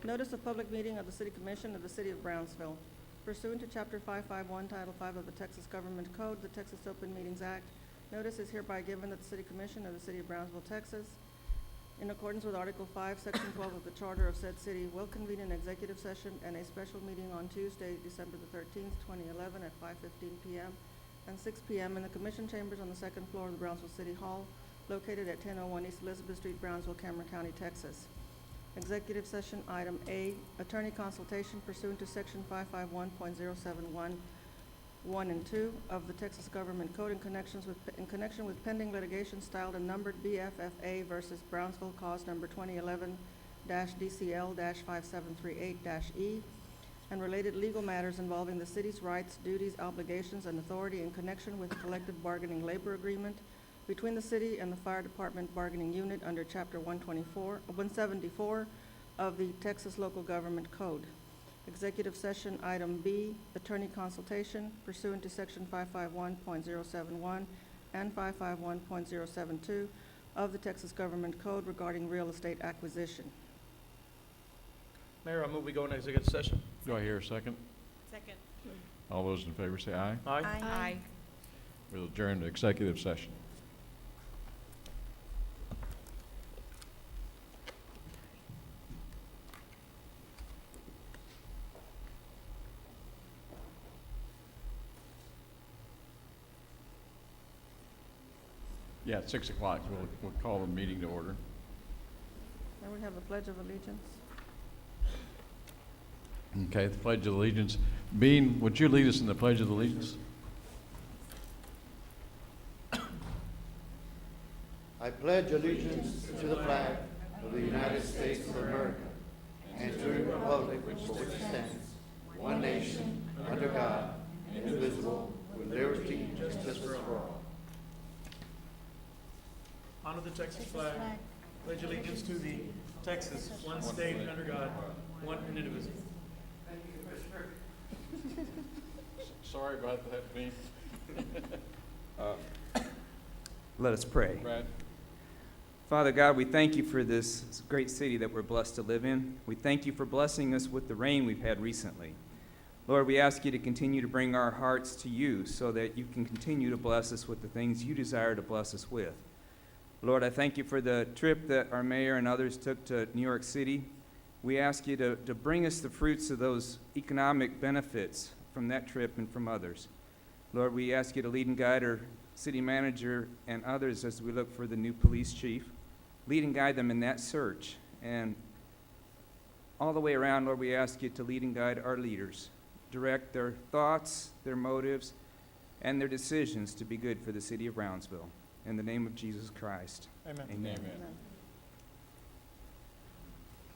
Notice of public meeting of the City Commission of the City of Brownsville. Pursuant to Chapter 551, Title 5 of the Texas Government Code, the Texas Open Meetings Act, notice is hereby given that the City Commission of the City of Brownsville, Texas, in accordance with Article 5, Section 12 of the Charter of said city, will convene an executive session and a special meeting on Tuesday, December the 13th, 2011, at 5:15 p.m. and 6 p.m. in the Commission Chambers on the second floor of the Brownsville City Hall, located at 1001 East Elizabeth Street, Brownsville, Cameron County, Texas. Executive session item A, attorney consultation pursuant to Section 551.071, 1 and 2 of the Texas Government Code in connection with pending litigation styled and numbered BFFA versus Brownsville, cause number 2011-DCL-5738-E, and related legal matters involving the city's rights, duties, obligations, and authority in connection with the collective bargaining labor agreement between the city and the Fire Department Bargaining Unit under Chapter 174 of the Texas Local Government Code. Executive session item B, attorney consultation pursuant to Section 551.071 and 551.072 of the Texas Government Code regarding real estate acquisition. Mayor, I move we go into executive session. Do I hear a second? Second. All those in favor say aye. Aye. Aye. We'll adjourn to executive session. Yeah, at 6 o'clock, we'll call the meeting to order. Then we have a pledge of allegiance. Okay, the Pledge of Allegiance. Bean, would you lead us in the Pledge of Allegiance? I pledge allegiance to the flag of the United States of America and to the republic for which it stands, one nation, under God, indivisible, with liberty and justice for all. Honor the Texas flag. Pledge allegiance to the Texas, one state under God, one and indivisible. Sorry about that, Bean. Let us pray. Brad? Father God, we thank you for this great city that we're blessed to live in. We thank you for blessing us with the rain we've had recently. Lord, we ask you to continue to bring our hearts to you so that you can continue to bless us with the things you desire to bless us with. Lord, I thank you for the trip that our mayor and others took to New York City. We ask you to bring us the fruits of those economic benefits from that trip and from others. Lord, we ask you to lead and guide our city manager and others as we look for the new police chief. Lead and guide them in that search. And all the way around, Lord, we ask you to lead and guide our leaders. Direct their thoughts, their motives, and their decisions to be good for the city of Brownsville. In the name of Jesus Christ. Amen. Amen.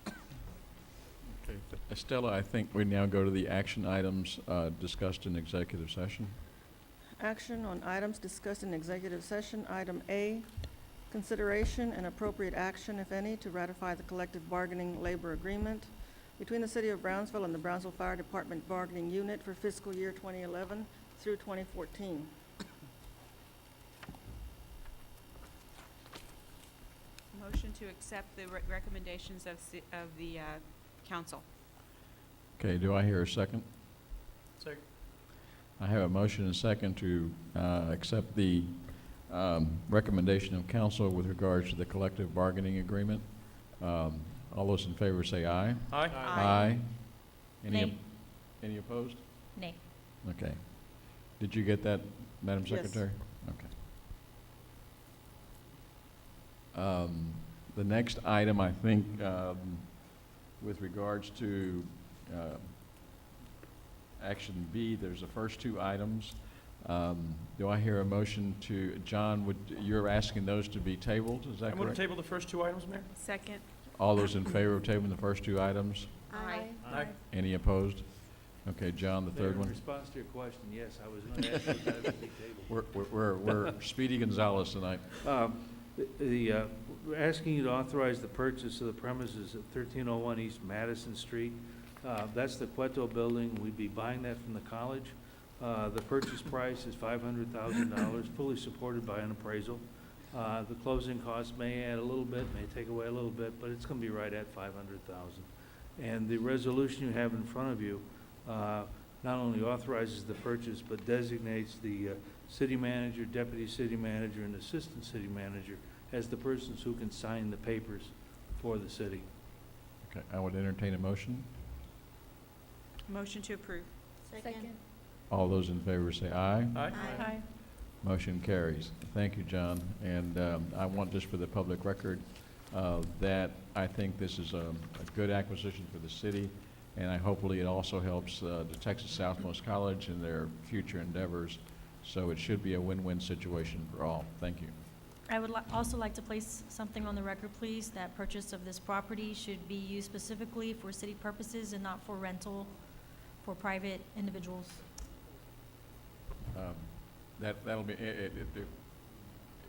Okay. Estella, I think we now go to the action items discussed in executive session. Action on items discussed in executive session. Item A, consideration and appropriate action, if any, to ratify the collective bargaining labor agreement between the City of Brownsville and the Brownsville Fire Department Bargaining Unit for fiscal year 2011 through 2014. Motion to accept the recommendations of the council. Okay, do I hear a second? Second. I have a motion and a second to accept the recommendation of council with regards to the collective bargaining agreement. All those in favor say aye. Aye. Aye. Any opposed? Nay. Okay. Did you get that, Madam Yes. Secretary? Okay. The next item, I think, with regards to action B, there's the first two items. Do I hear a motion to, John, you're asking those to be tabled, is that I'm going to correct? table the first two items, Mayor. Second. All those in favor of tabling the first two items? Aye. Aye. Any opposed? Okay, John, the third In one. response to your question, yes, I was going to ask those items to be tabled. We're Speedy Gonzalez tonight. We're asking you to authorize the purchase of the premises at 1301 East Madison Street. That's the Cueto building. We'd be buying that from the college. The purchase price is $500,000, fully supported by an appraisal. The closing costs may add a little bit, may take away a little bit, but it's going to be right at $500,000. And the resolution you have in front of you not only authorizes the purchase, but designates the city manager, deputy city manager, and assistant city manager as the persons who can sign the papers for the city. Okay, I would entertain a motion. Motion to approve. Second. All those in favor say aye. Aye. Motion carries. Thank you, John. And I want just for the public record that I think this is a good acquisition for the city, and hopefully it also helps the Texas Southmost College in their future endeavors. So it should be a win-win situation for all. Thank you. I would also like to place something on the record, please, that purchase of this property should be used specifically for city purposes and not for rental for private individuals. That'll be,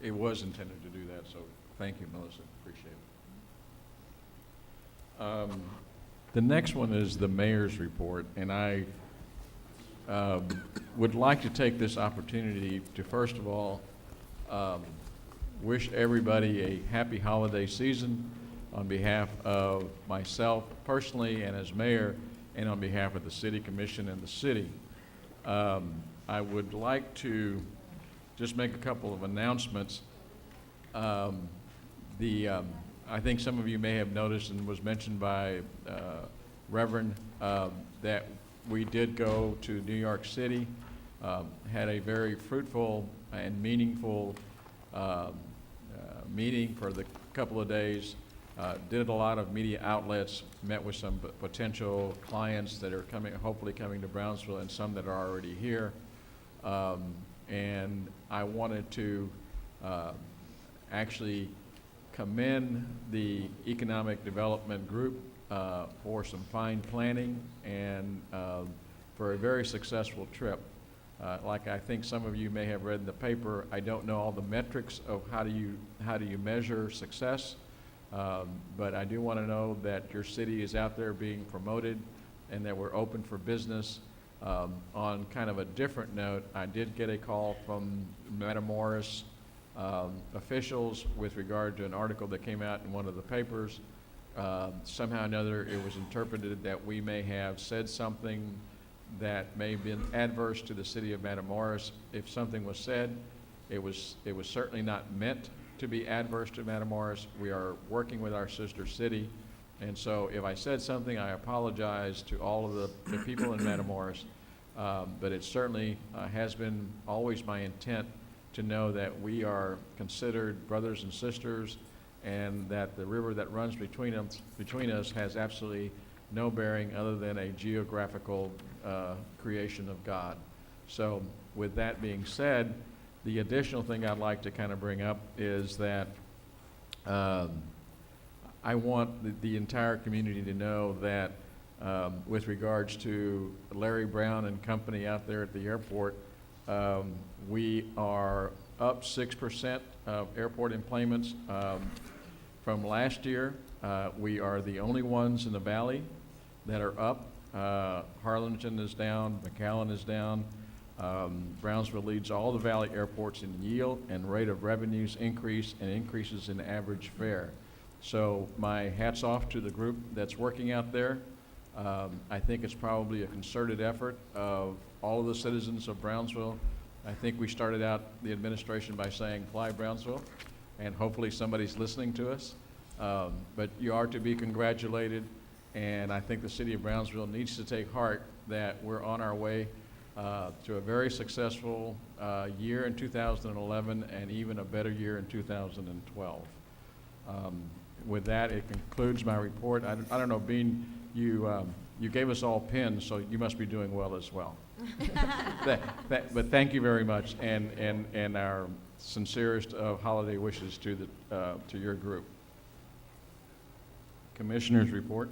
it was intended to do that, so thank you, Melissa, appreciate it. The next one is the mayor's report, and I would like to take this opportunity to, first of all, wish everybody a happy holiday season on behalf of myself personally and as mayor, and on behalf of the city commission and the city. I would like to just make a couple of announcements. I think some of you may have noticed, and was mentioned by Reverend, that we did go to New York City, had a very fruitful and meaningful meeting for the couple of days, did a lot of media outlets, met with some potential clients that are hopefully coming to Brownsville, and some that are already here. And I wanted to actually commend the Economic Development Group for some fine planning and for a very successful trip. Like I think some of you may have read in the paper, I don't know all the metrics of how do you measure success, but I do want to know that your city is out there being promoted and that we're open for business. On kind of a different note, I did get a call from Matamoros officials with regard to an article that came out in one of the papers. Somehow or another, it was interpreted that we may have said something that may have been adverse to the city of Matamoros. If something was said, it was certainly not meant to be adverse to Matamoros. We are working with our sister city. And so if I said something, I apologize to all of the people in Matamoros. But it certainly has been always my intent to know that we are considered brothers and sisters, and that the river that runs between us has absolutely no bearing other than a geographical creation of God. So with that being said, the additional thing I'd like to kind of bring up is that I want the entire community to know that with regards to Larry Brown and company out there at the airport, we are up 6% of airport employments from last year. We are the only ones in the valley that are up. Harlingen is down, McAllen is down. Brownsville leads all the valley airports in yield and rate of revenues increase and increases in average fare. So my hat's off to the group that's working out there. I think it's probably a concerted effort of all of the citizens of Brownsville. I think we started out the administration by saying, fly Brownsville, and hopefully somebody's listening to us. But you are to be congratulated, and I think the city of Brownsville needs to take heart that we're on our way to a very successful year in 2011 and even a better year in 2012. With that, it concludes my report. I don't know, Bean, you gave us all pins, so you must be doing well as well. But thank you very much, and our sincerest of holiday wishes to your group. Commissioners report.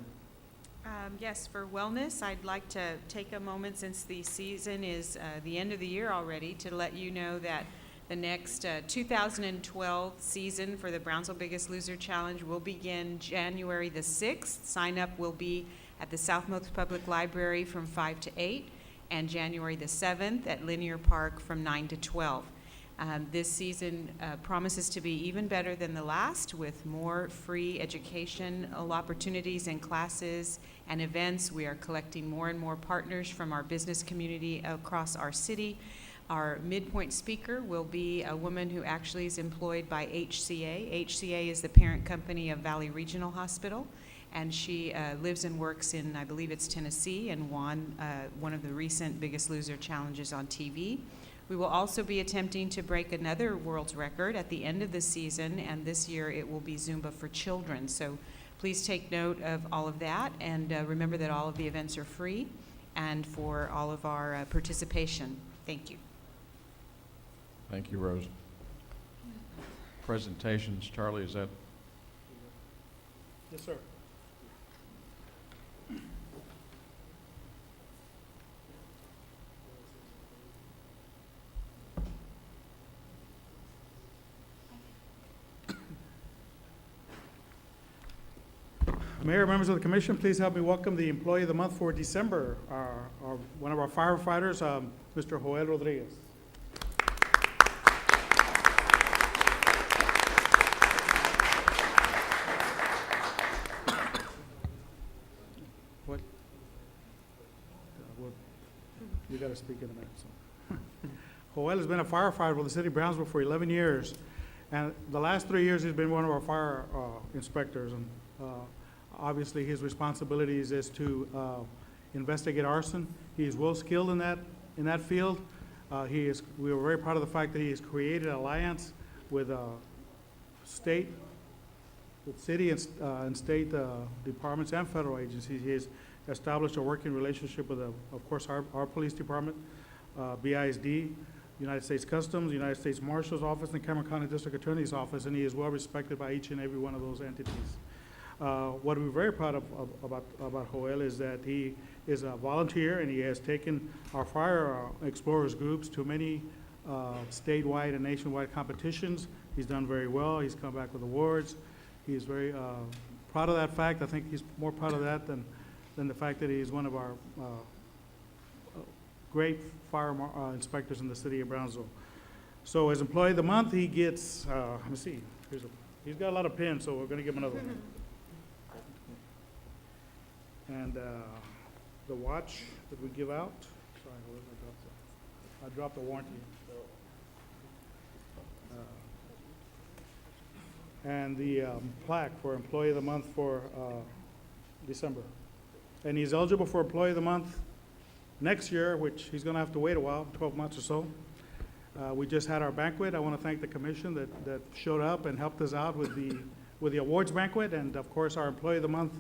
Yes, for wellness, I'd like to take a moment, since the season is the end of the year already, to let you know that the next 2012 season for the Brownsville Biggest Loser Challenge will begin January the 6th. Sign up will be at the Southmost Public Library from 5 to 8, and January the 7th at Linear Park from 9 to 12. This season promises to be even better than the last, with more free educational opportunities and classes and events. We are collecting more and more partners from our business community across our city. Our midpoint speaker will be a woman who actually is employed by HCA. HCA is the parent company of Valley Regional Hospital, and she lives and works in, I believe it's Tennessee, and won one of the recent Biggest Loser challenges on TV. We will also be attempting to break another world's record at the end of the season, and this year it will be Zumba for children. So please take note of all of that, and remember that all of the events are free and for all of our participation. Thank you. Thank you, Rose. Presentations, Charlie, is that? Yes, sir. Mayor, members of the commission, please help me welcome the Employee of the Month for December, one of our firefighters, Mr. Joel Rodriguez. What? You got to speak in a minute. So. Joel has been a firefighter for the city of Brownsville for 11 years, and the last 3 years he's been one of our fire inspectors. And obviously, his responsibilities is to investigate arson. He is well skilled in that field. We are very proud of the fact that he has created an alliance with city and state departments and federal agencies. He has established a working relationship with, of course, our police department, BISD, United States Customs, United States Marshal's Office, and Cameron County District Attorney's Office, and he is well respected by each and every one of those entities. What we're very proud of about Joel is that he is a volunteer, and he has taken our fire explorers groups to many statewide and nationwide competitions. He's done very well. He's come back with awards. He's very proud of that fact. I think he's more proud of that than the fact that he's one of our great fire inspectors in the city of Brownsville. So as Employee of the Month, he gets, let me see, he's got a lot of pins, so we're going to give him another one. And the watch that we give out, sorry, I dropped the warranty. And the plaque for Employee of the Month for December. And he's eligible for Employee of the Month next year, which he's going to have to wait a while, 12 months or so. We just had our banquet. I want to thank the commission that showed up and helped us out with the awards banquet, and of course our Employee of the Month.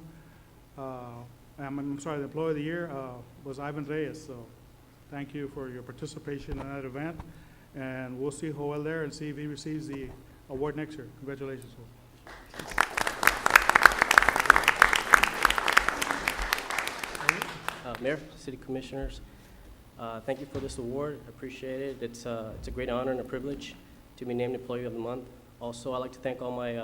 The Employee of the Year was Ivan Reyes. So, thank you for your participation in that event, and we'll see Joel there and see if he receives the award next year. Congratulations, Joel. Mayor, City Commissioners, thank you for this award. I appreciate it. It's a great honor and a privilege to be named Employee of the Month. Also, I'd like to thank all my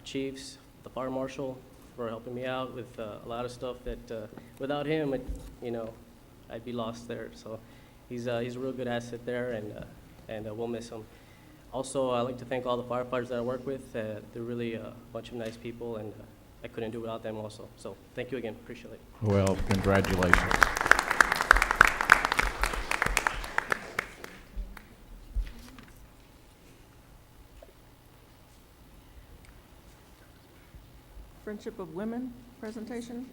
chiefs, the fire marshal, for helping me out with a lot of stuff that without him, I'd be lost there. So he's a real good asset there, and we'll miss him. Also, I'd like to thank all the firefighters that I work with. They're really a bunch of nice people, and I couldn't do without them also. So thank you again. Appreciate it. Well, congratulations. Friendship of Women presentation.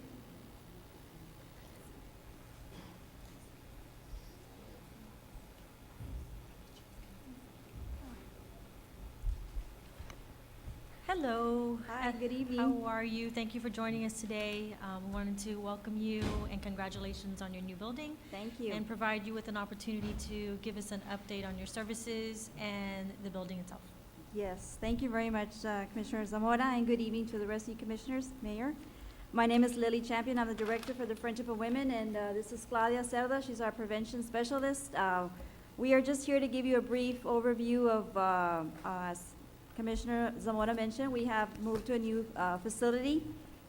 Hello. Hi, good evening. How are you? Thank you for joining us today. Wanted to welcome you and congratulations on your new building. Thank you. And provide you with an opportunity to give us an update on your services and the building itself. Yes, thank you very much, Commissioner Zamora, and good evening to the rest of you commissioners, Mayor. My name is Lily Champion. I'm the director for the Friendship of Women, and this is Claudia Cerda. She's our prevention specialist. We are just here to give you a brief overview of, as Commissioner Zamora mentioned, we have moved to a new facility.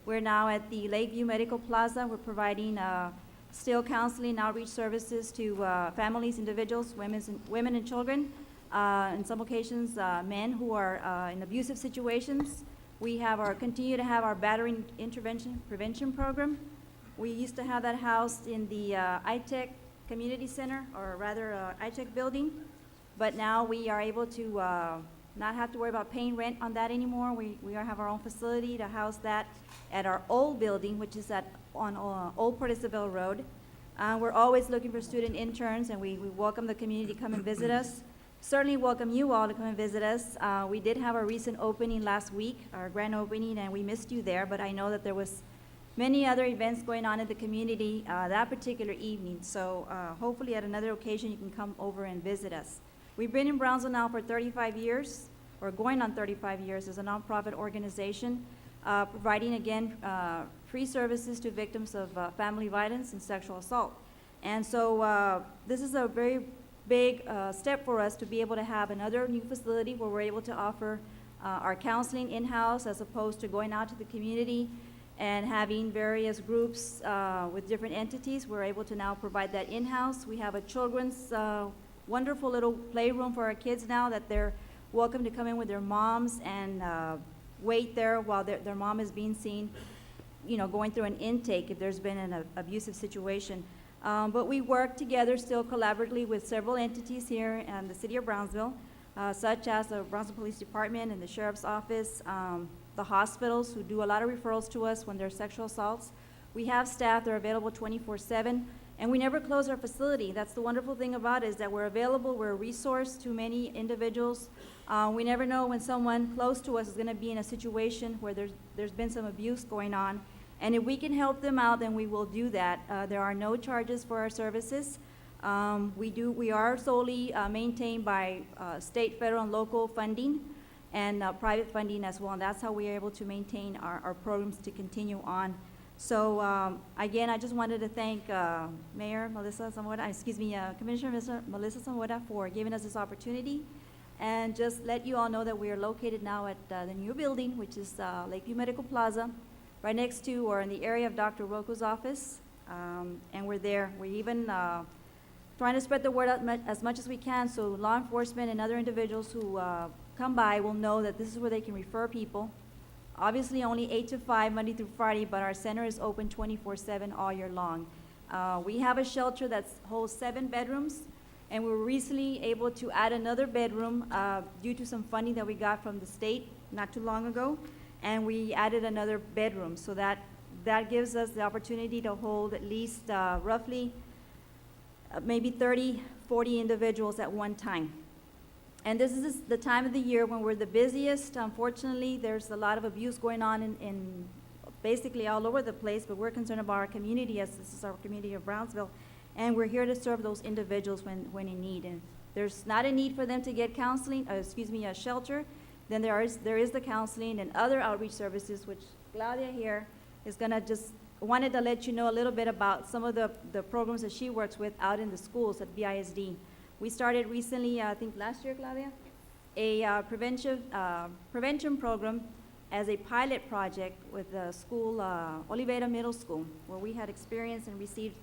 We're now at the Lakeview Medical Plaza. We're providing still counseling outreach services to families, individuals, women and children. in some occasions, men who are in abusive situations. We continue to have our battery intervention prevention program. We used to have that housed in the ITech Community Center, or rather ITech building, but now we are able to not have to worry about paying rent on that anymore. We have our own facility to house that at our old building, which is on Old Port Isabel Road. We're always looking for student interns, and we welcome the community to come and visit us. Certainly welcome you all to come and visit us. We did have our recent opening last week, our grand opening, and we missed you there, but I know that there was many other events going on in the community that particular evening. So hopefully at another occasion you can come over and visit us. We've been in Brownsville now for 35 years, or going on 35 years as a nonprofit organization, providing again free services to victims of family violence and sexual assault. And so this is a very big step for us to be able to have another new facility where we're able to offer our counseling in-house as opposed to going out to the community and having various groups with different entities. We're able to now provide that in-house. We have a children's wonderful little playroom for our kids now that they're welcome to come in with their moms and wait there while their mom is being seen, you know, going through an intake if there's been an abusive situation. But we work together still collaboratively with several entities here in the city of Brownsville, such as the Brownsville Police Department and the Sheriff's Office, the hospitals who do a lot of referrals to us when there's sexual assaults. We have staff that are available 24/7, and we never close our facility. That's the wonderful thing about it, is that we're available, we're a resource to many individuals. We never know when someone close to us is gonna be in a situation where there's been some abuse going on. And if we can help them out, then we will do that. There are no charges for our services. We are solely maintained by state, federal, and local funding, and private funding as well, and that's how we are able to maintain our programs to continue on. So again, I just wanted to thank Mayor Melissa Zamora, Commissioner Melissa Zamora for giving us this opportunity, and just let you all know that we are located now at the new building, which is Lakeview Medical Plaza, right next to or in the area of Dr. Roko's office, and we're there. We're even trying to spread the word out as much as we can, so law enforcement and other individuals who come by will know that this is where they can refer people. Obviously, only 8 to 5, Monday through Friday, but our center is open 24/7 all year long. We have a shelter that holds 7 bedrooms, and we were recently able to add another bedroom due to some funding that we got from the state not too long ago, and we added another bedroom. So that gives us the opportunity to hold at least roughly maybe 30, 40 individuals at one time. And this is the time of the year when we're the busiest. Unfortunately, there's a lot of abuse going on in basically all over the place, but we're concerned about our community, as this is our community of Brownsville, and we're here to serve those individuals when in need. And there's not a need for them to get counseling, a shelter, then there is the counseling and other outreach services, which Claudia here is gonna just wanted to let you know a little bit about some of the programs that she works with out in the schools at BISD. We started recently, I think last year, Claudia, a prevention program as a pilot project with the school, Oliveira Middle School, where we had experienced and received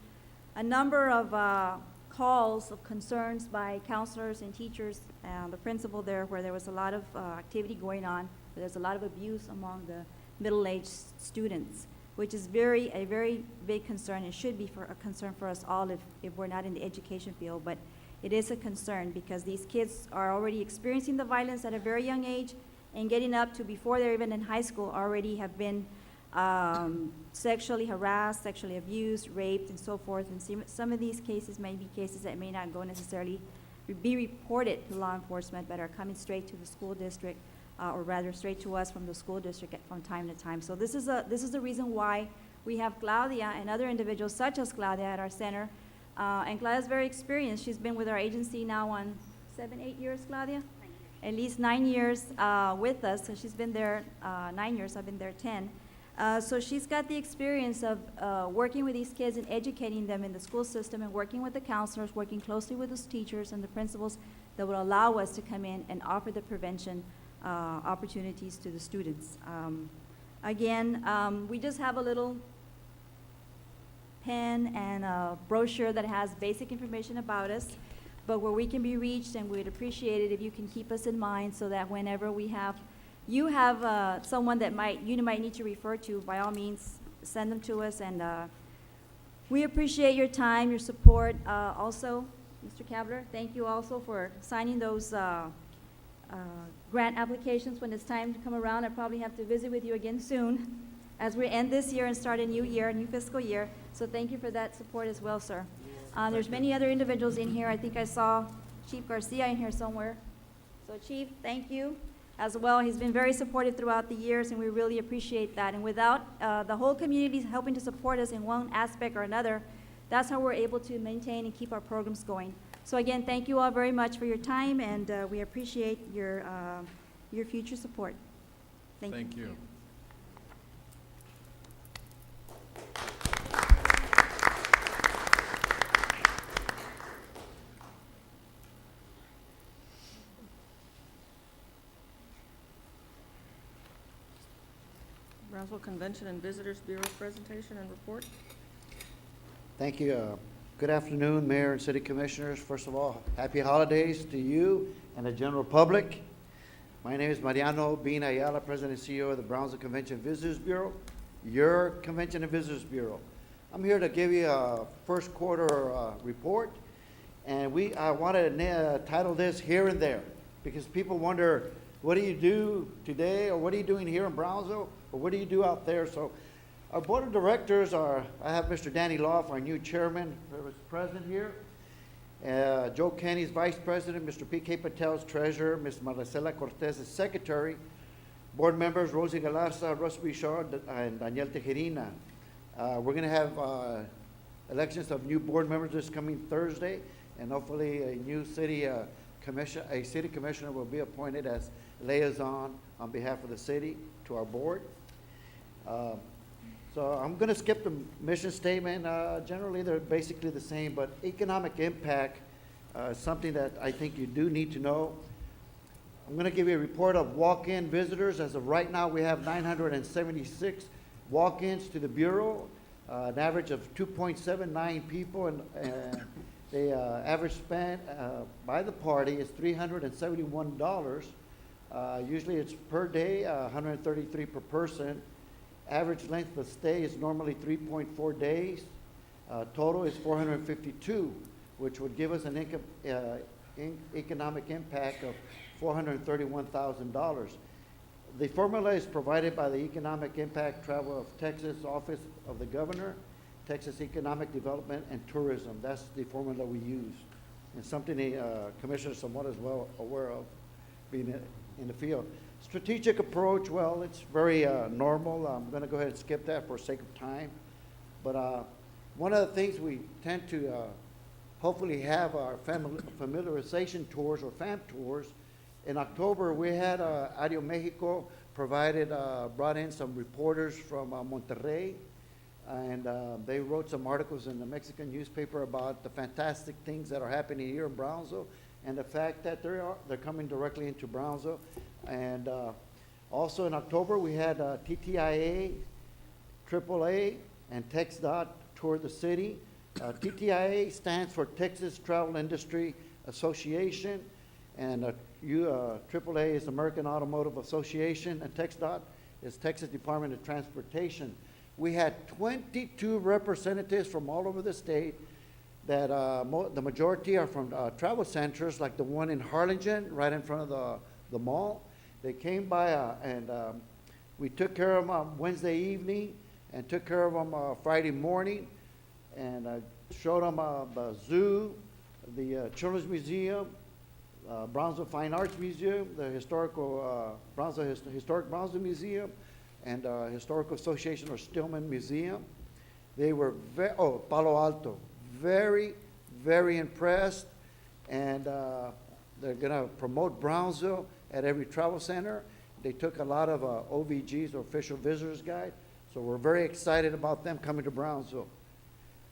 a number of calls of concerns by counselors and teachers, the principal there, where there was a lot of activity going on, where there's a lot of abuse among the middle-aged students, which is a very big concern, and should be a concern for us all if we're not in the education field. But it is a concern because these kids are already experiencing the violence at a very young age, and getting up to before they're even in high school already have been sexually harassed, sexually abused, raped, and so forth. And some of these cases may be cases that may not go necessarily be reported to law enforcement, but are coming straight to the school district, or rather straight to us from the school district from time to time. So this is the reason why we have Claudia and other individuals such as Claudia at our center. And Claudia's very experienced. She's been with our agency now on 7, 8 years, Claudia? At least 9 years with us. So she's been there 9 years. I've been there 10. So she's got the experience of working with these kids and educating them in the school system, and working with the counselors, working closely with those teachers and the principals that will allow us to come in and offer the prevention opportunities to the students. Again, we just have a little pen and a brochure that has basic information about us. but where we can be reached, and we'd appreciate it if you can keep us in mind so that whenever you have someone that you might need to refer to, by all means, send them to us, and we appreciate your time, your support. Also, Mr. Cavler, thank you also for signing those grant applications when it's time to come around. I probably have to visit with you again soon as we end this year and start a new year, a new fiscal year. So thank you for that support as well, sir. There's many other individuals in here. I think I saw Chief Garcia in here somewhere. So Chief, thank you as well. He's been very supportive throughout the years, and we really appreciate that. And without the whole community helping to support us in one aspect or another, that's how we're able to maintain and keep our programs going. So again, thank you all very much for your time, and we appreciate your future support. Thank you. Thank you. Brownsville Convention and Visitors Bureau presentation and report. Thank you. Good afternoon, Mayor and City Commissioners. First of all, happy holidays to you and the general public. My name is Mariano Bean Ayala, President and CEO of the Brownsville Convention and Visitors Bureau, your Convention and Visitors Bureau. I'm here to give you a first quarter report, and I wanted to title this Here and There, because people wonder, what do you do today, or what are you doing here in Brownsville, or what do you do out there? So our board of directors I have Mr. Danny Loff, our new chairman, who is present here. Joe Kenny's vice president, Mr. P.K. Patel's treasurer, Ms. Maricela Cortez's secretary. Board members Rosie Galarza, Russ Bichard, and Daniel Tejerina. We're gonna have elections of new board members this coming Thursday, and hopefully a new city commissioner will be appointed as liaison on behalf of the city to our board. So I'm going to skip the mission statement. Generally, they're basically the same, but economic impact is something that I think you do need to know. I'm going to give you a report of walk-in visitors. As of right now, we have 976 walk-ins to the Bureau, an average of 2.79 people, and the average spend by the party is $371. Usually it's per day, 133 per person. Average length of stay is normally 3.4 days. Total is 452, which would give us an economic impact of $431,000. The formula is provided by the Economic Impact Travel of Texas Office of the Governor, Texas Economic Development and Tourism. That's the formula we use, and something the Commissioner somewhat is well aware of, being in the field. Strategic approach, well, it's very normal. I'm going to go ahead and skip that for sake of time. But one of the things we tend to hopefully have our familiarization tours or FAM tours. In October, we had Ario Mexico brought in some reporters from Monterrey, and they wrote some articles in the Mexican newspaper about the fantastic things that are happening here in Brownsville, and the fact that they're coming directly into Brownsville. And also in October, we had TTIA, AAA, and TxDOT tour the city. TTIA stands for Texas Travel Industry Association, and AAA is American Automotive Association, and TxDOT is Texas Department of Transportation. We had 22 representatives from all over the state that the majority are from travel centers, like the one in Harlingen, right in front of the mall. They came by and we took care of them Wednesday evening and took care of them Friday morning, and showed them the zoo, the Children's Museum, Brownsville Fine Arts Museum, the Historic Brownsville Museum, and Historical Association or Stillman Museum. They were Palo Alto, very, very impressed, and they're going to promote Brownsville at every travel center. They took a lot of OVGs, or Official Visitors Guide, so we're very excited about them coming to Brownsville.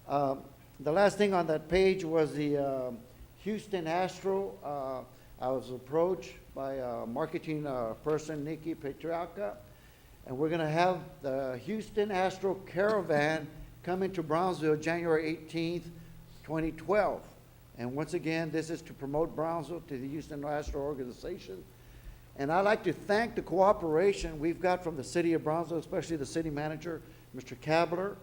The last thing on that page was the Houston Astro. I was approached by marketing person, Nikki Petrarca, and we're going to have the Houston Astro Caravan come into Brownsville January 18th, 2012. And once again, this is to promote Brownsville to the Houston National Organization. And I'd like to thank the cooperation we've got from the city of Brownsville, especially the city manager, Mr. Kabler.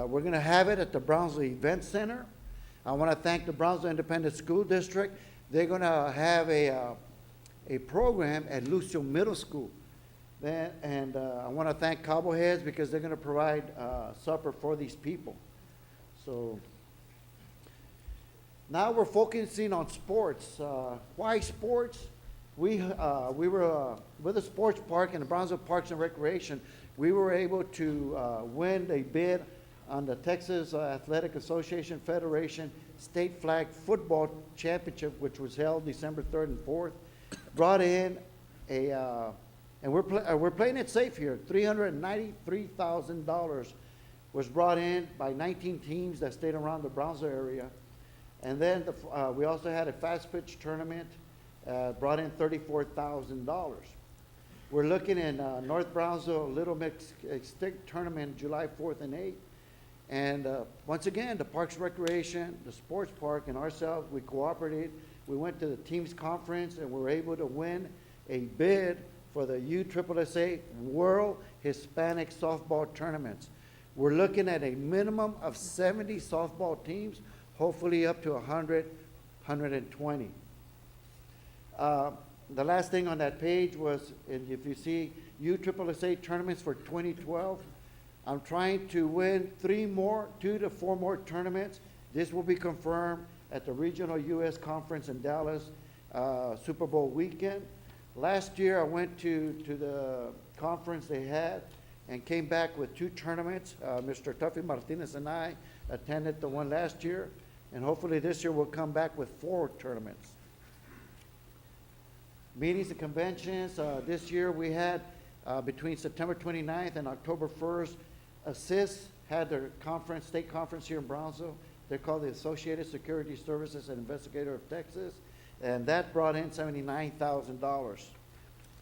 We're going to have it at the Brownsville Event Center. I want to thank the Brownsville Independent School District. They're going to have a program at Lucio Middle School. And I want to thank Cobbleheads because they're going to provide supper for these people. So now we're focusing on sports. Why sports? We were with the sports park and the Brownsville Parks and Recreation. We were able to win a bid on the Texas Athletic Association Federation State Flag Football Championship, which was held December 3rd and 4th. Brought in and we're playing it safe here. $393,000 was brought in by 19 teams that stayed around the Brownsville area. And then we also had a fast pitch tournament, brought in $34,000. We're looking in North Brownsville Little Mix Stick Tournament July 4th and 8th. And once again, the Parks and Recreation, the sports park, and ourselves, we cooperated. We went to the teams conference and were able to win a bid for the USSSA World Hispanic Softball Tournaments. We're looking at a minimum of 70 softball teams, hopefully up to 100, 120. The last thing on that page was, and if you see USSSA tournaments for 2012, I'm trying to win 2 to 4 more tournaments. This will be confirmed at the Regional U.S. Conference in Dallas, Super Bowl weekend. Last year, I went to the conference they had and came back with 2 tournaments. Mr. Tuffy Martinez and I attended the one last year, and hopefully this year we'll come back with 4 tournaments. Meetings and conventions, this year we had between September 29th and October 1st, ASSIST had their conference, state conference here in Brownsville. They're called the Associated Security Services and Investigator of Texas, and that brought in $79,000.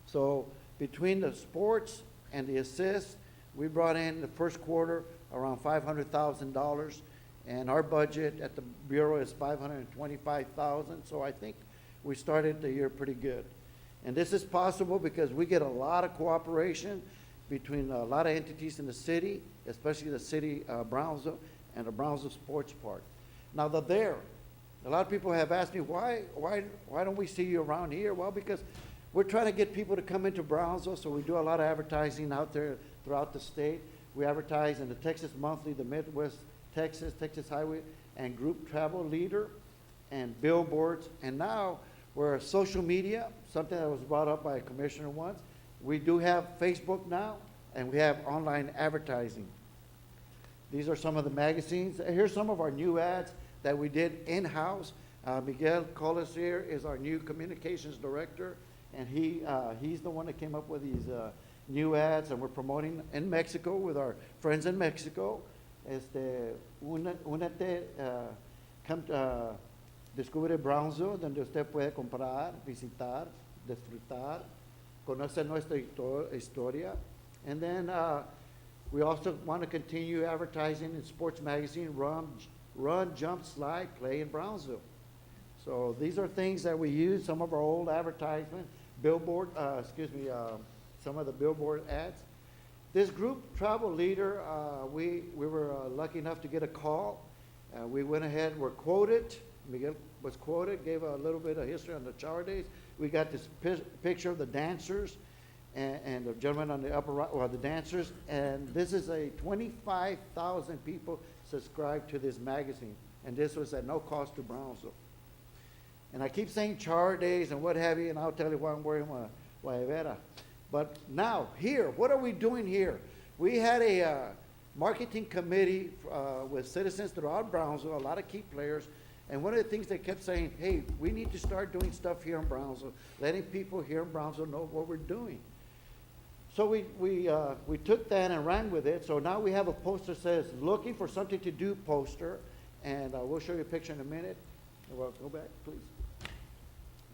So between the sports and the ASSIST, we brought in the first quarter around $500,000, and our budget at the Bureau is $525,000, so I think we started the year pretty good. And this is possible because we get a lot of cooperation between a lot of entities in the city, especially the city of Brownsville and the Brownsville Sports Park. Now they're there. A lot of people have asked me, why don't we see you around here? Well, because we're trying to get people to come into Brownsville, so we do a lot of advertising out there throughout the state. We advertise in the Texas Monthly, the Midwest Texas, Texas Highway, and Group Travel Leader, and billboards. And now we're social media, something that was brought up by a commissioner once. We do have Facebook now, and we have online advertising. These are some of the magazines. Here's some of our new ads that we did in-house. Miguel Colasier is our new communications director, and he's the one that came up with these new ads, and we're promoting in Mexico with our friends in Mexico. Únete, come descubre Brownsville, donde usted puede comprar, visitar, disfrutar, conocer nuestra historia. And then we also want to continue advertising in sports magazine, Run, Jump, Slide, Play in Brownsville. So these are things that we use, some of our old advertisement, some of the billboard ads. This Group Travel Leader, we were lucky enough to get a call. We went ahead, were quoted. Miguel was quoted, gave a little bit of history on the shower days. We got this picture of the dancers and the gentleman on the upper right, well, the dancers. And this is 25,000 people subscribed to this magazine. And this was at no cost to Brownsville. And I keep saying shower days and what have you, and I'll tell you why I'm wearing my Guayabera. But now, here, what are we doing here? We had a marketing committee with citizens throughout Brownsville, a lot of key players, and one of the things they kept saying, hey, we need to start doing stuff here in Brownsville, letting people here in Brownsville know what we're doing. So we took that and ran with it. So now we have a poster that says, looking for something to do poster, and we'll show you a picture in a minute. Well, go back, please.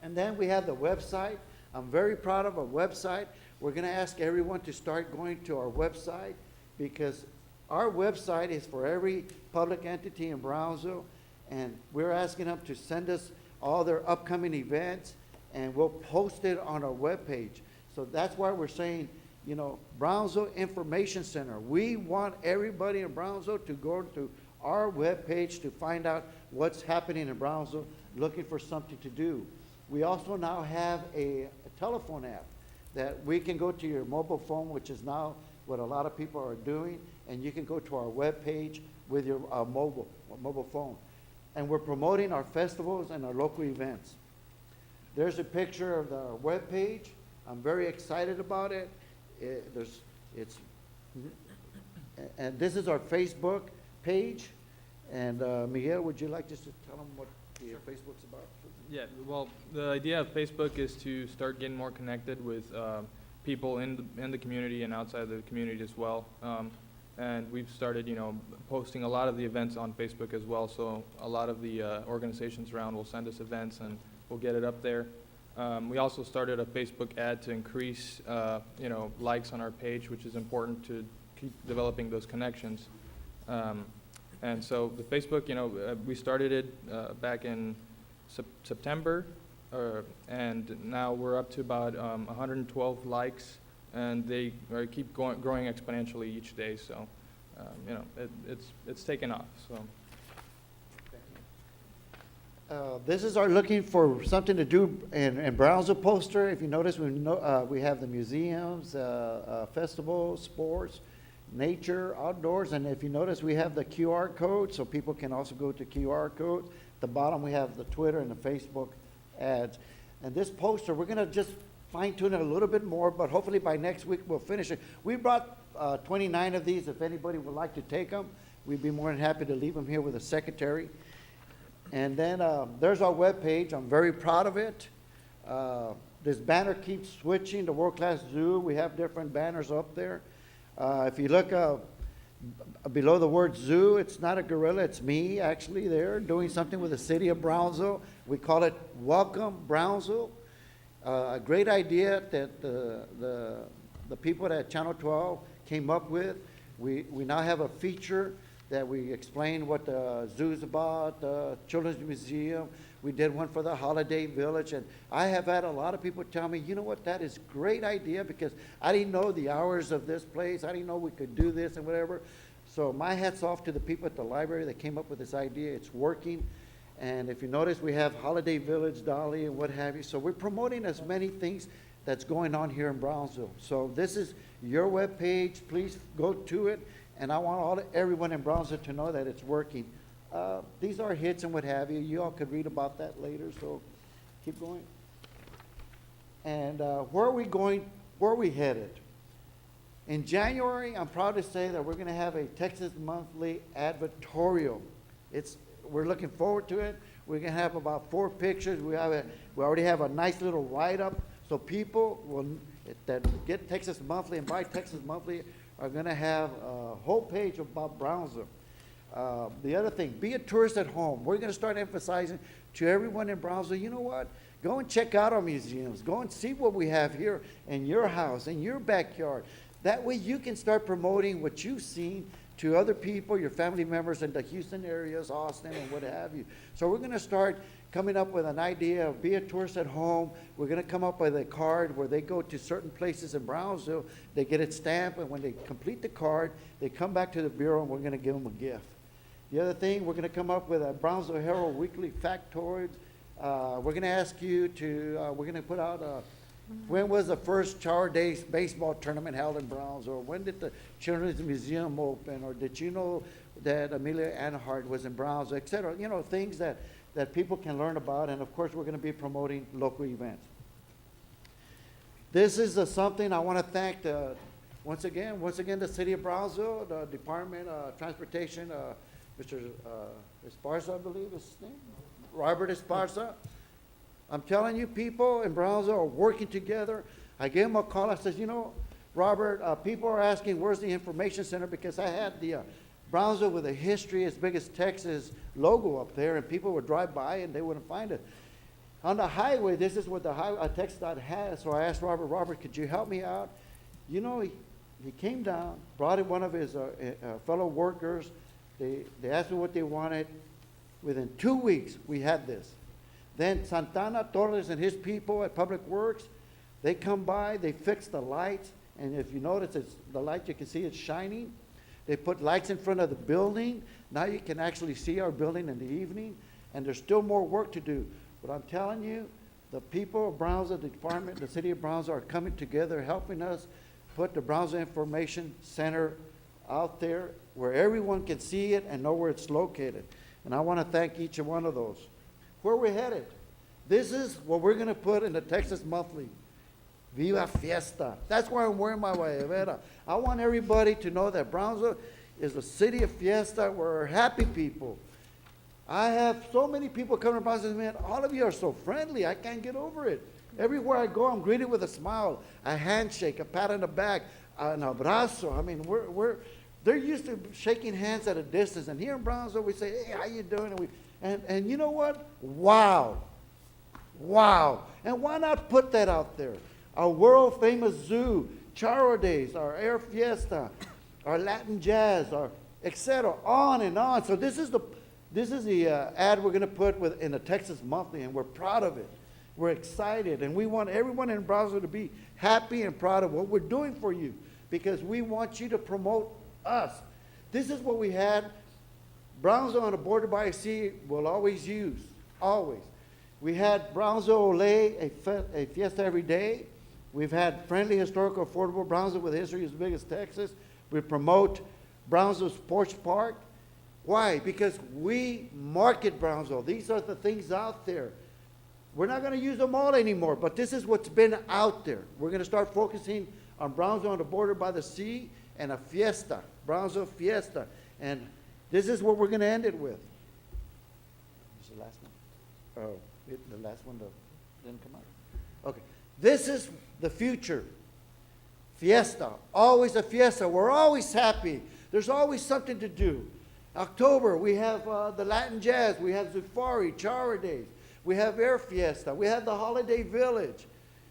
And then we have the website. I'm very proud of our website. We're going to ask everyone to start going to our website because our website is for every public entity in Brownsville. And we're asking them to send us all their upcoming events, and we'll post it on our webpage. So that's why we're saying, you know, Brownsville Information Center. We want everybody in Brownsville to go to our webpage to find out what's happening in Brownsville, looking for something to do. We also now have a telephone app that we can go to your mobile phone, which is now what a lot of people are doing, and you can go to our webpage with your mobile phone. And we're promoting our festivals and our local events. There's a picture of the webpage. I'm very excited about it. And this is our Facebook page. And Miguel, would you like just to tell them what the Facebook's about? Yeah, well, the idea of Facebook is to start getting more connected with people in the community and outside of the community as well. And we've started, posting a lot of the events on Facebook as well. So a lot of the organizations around will send us events and we'll get it up there. We also started a Facebook ad to increase, likes on our page, which is important to keep developing those connections. And so the Facebook, we started it back in September, and now we're up to about 112 likes, and they keep growing exponentially each day. So, it's taken off. So. This is our looking for something to do in Brownsville poster. If you notice, we have the museums, festivals, sports, nature, outdoors, and if you notice, we have the QR code, so people can also go to QR code. At the bottom, we have the Twitter and the Facebook ads. And this poster, we're going to just fine-tune it a little bit more, but hopefully by next week, we'll finish it. We brought 29 of these. If anybody would like to take them, we'd be more than happy to leave them here with the secretary. And then there's our webpage. I'm very proud of it. This banner keeps switching to World Class Zoo. We have different banners up there. If you look below the word zoo, it's not a gorilla, it's me actually there doing something with the city of Brownsville. We call it Welcome Brownsville. A great idea that the people at Channel 12 came up with. We now have a feature that we explain what the zoo's about, the Children's Museum. We did one for the Holiday Village, and I have had a lot of people tell me, you know what, that is a great idea because I didn't know the hours of this place. I didn't know we could do this and whatever. So my hat's off to the people at the library that came up with this idea. It's working. And if you notice, we have Holiday Village, Dolly, and what have you. So we're promoting as many things that's going on here in Brownsville. So this is your webpage. Please go to it. And I want everyone in Brownsville to know that it's working. These are hits and what have you. You all could read about that later, so keep going. And where are we going? Where are we headed? In January, I'm proud to say that we're going to have a Texas Monthly advertorial. We're looking forward to it. We're going to have about 4 pictures. We already have a nice little write-up, so people that get Texas Monthly and buy Texas Monthly are going to have a whole page about Brownsville. The other thing, be a tourist at home. We're going to start emphasizing to everyone in Brownsville, you know what? Go and check out our museums. Go and see what we have here in your house, in your backyard. That way you can start promoting what you've seen to other people, your family members in the Houston areas, Austin, and what have you. So we're going to start coming up with an idea of be a tourist at home. We're going to come up with a card where they go to certain places in Brownsville, they get it stamped, and when they complete the card, they come back to the Bureau, and we're going to give them a gift. The other thing, we're going to come up with a Brownsville Herald Weekly Factoid. We're going to ask you to, we're going to put out when was the first Char Days baseball tournament held in Brownsville? When did the Children's Museum open? Or did you know that Amelia Earhart was in Brownsville, et cetera? You know, things that people can learn about. And, of course, we're going to be promoting local events. This is something I want to thank, once again, the City of Brownsville, the Department of Transportation, Mr. Esparza, I believe is his name, Robert Esparza. I'm telling you, people in Brownsville are working together. I gave him a call. I said, you know, Robert, people are asking where's the information center because I had the Brownsville with a history as big as Texas logo up there, and people would drive by and they wouldn't find it. On the highway, this is what the highway TxDOT has. So I asked Robert, could you help me out? You know, he came down, brought in one of his fellow workers. They asked me what they wanted. Within 2 weeks, we had this. Then Santana Torres and his people at Public Works, they come by, they fix the lights, and if you notice, the light, you can see it's shining. They put lights in front of the building. Now you can actually see our building in the evening, and there's still more work to do. But I'm telling you, the people of Brownsville, the department, the city of Brownsville are coming together, helping us put the Brownsville Information Center out there where everyone can see it and know where it's located. And I want to thank each and one of those. Where we're headed, this is what we're going to put in the Texas Monthly. Viva Fiesta. That's why I'm wearing my guayabera. I want everybody to know that Brownsville is a city of fiesta. We're happy people. I have so many people coming to Brownsville and say, man, all of you are so friendly. I can't get over it. Everywhere I go, I'm greeted with a smile, a handshake, a pat on the back, an abrazo. I mean, they're used to shaking hands at a distance. And here in Brownsville, we say, hey, how you doing? And you know what? Wow. Wow. And why not put that out there? Our world famous zoo, Charo Days, our Air Fiesta, our Latin Jazz, our etc. On and on. So this is the ad we're going to put in the Texas Monthly, and we're proud of it. We're excited, and we want everyone in Brownsville to be happy and proud of what we're doing for you, because we want you to promote us. This is what we had. Brownsville on the border by the sea will always use, always. We had Brownsville Olay, a fiesta every day. We've had friendly, historical, affordable Brownsville with history as big as Texas. We promote Brownsville Sports Park. Why? Because we market Brownsville. These are the things out there. We're not going to use them all anymore, but this is what's been out there. We're going to start focusing on Brownsville on the border by the sea and a fiesta, Brownsville Fiesta. And this is what we're going to end it with. Is the last one? Oh, the last one didn't come out. Okay. This is the future. Fiesta, always a fiesta. We're always happy. There's always something to do. October, we have the Latin Jazz. We have Zufari, Chara Days. We have Air Fiesta. We have the Holiday Village.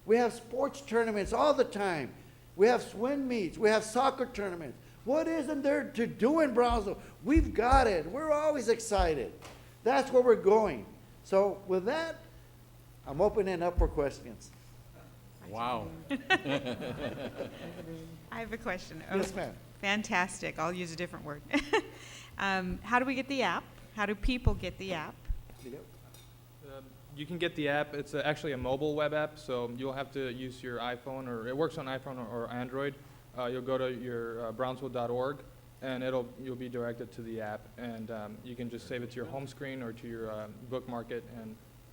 We have sports tournaments all the time. We have swim meets. We have soccer tournaments. What isn't there to do in Brownsville? We've got it. We're always excited. That's where we're going. So with that, I'm opening up for questions. Wow. I have a question. Yes, ma'am. Fantastic. I'll use a different word. How do we get the app? How do people get the app? You can get the app. It's actually a mobile web app, so you'll have to use your iPhone, or it works on iPhone or Android. You'll go to your brownsville.org, and you'll be directed to the app, and you can just save it to your home screen or to your bookmark it,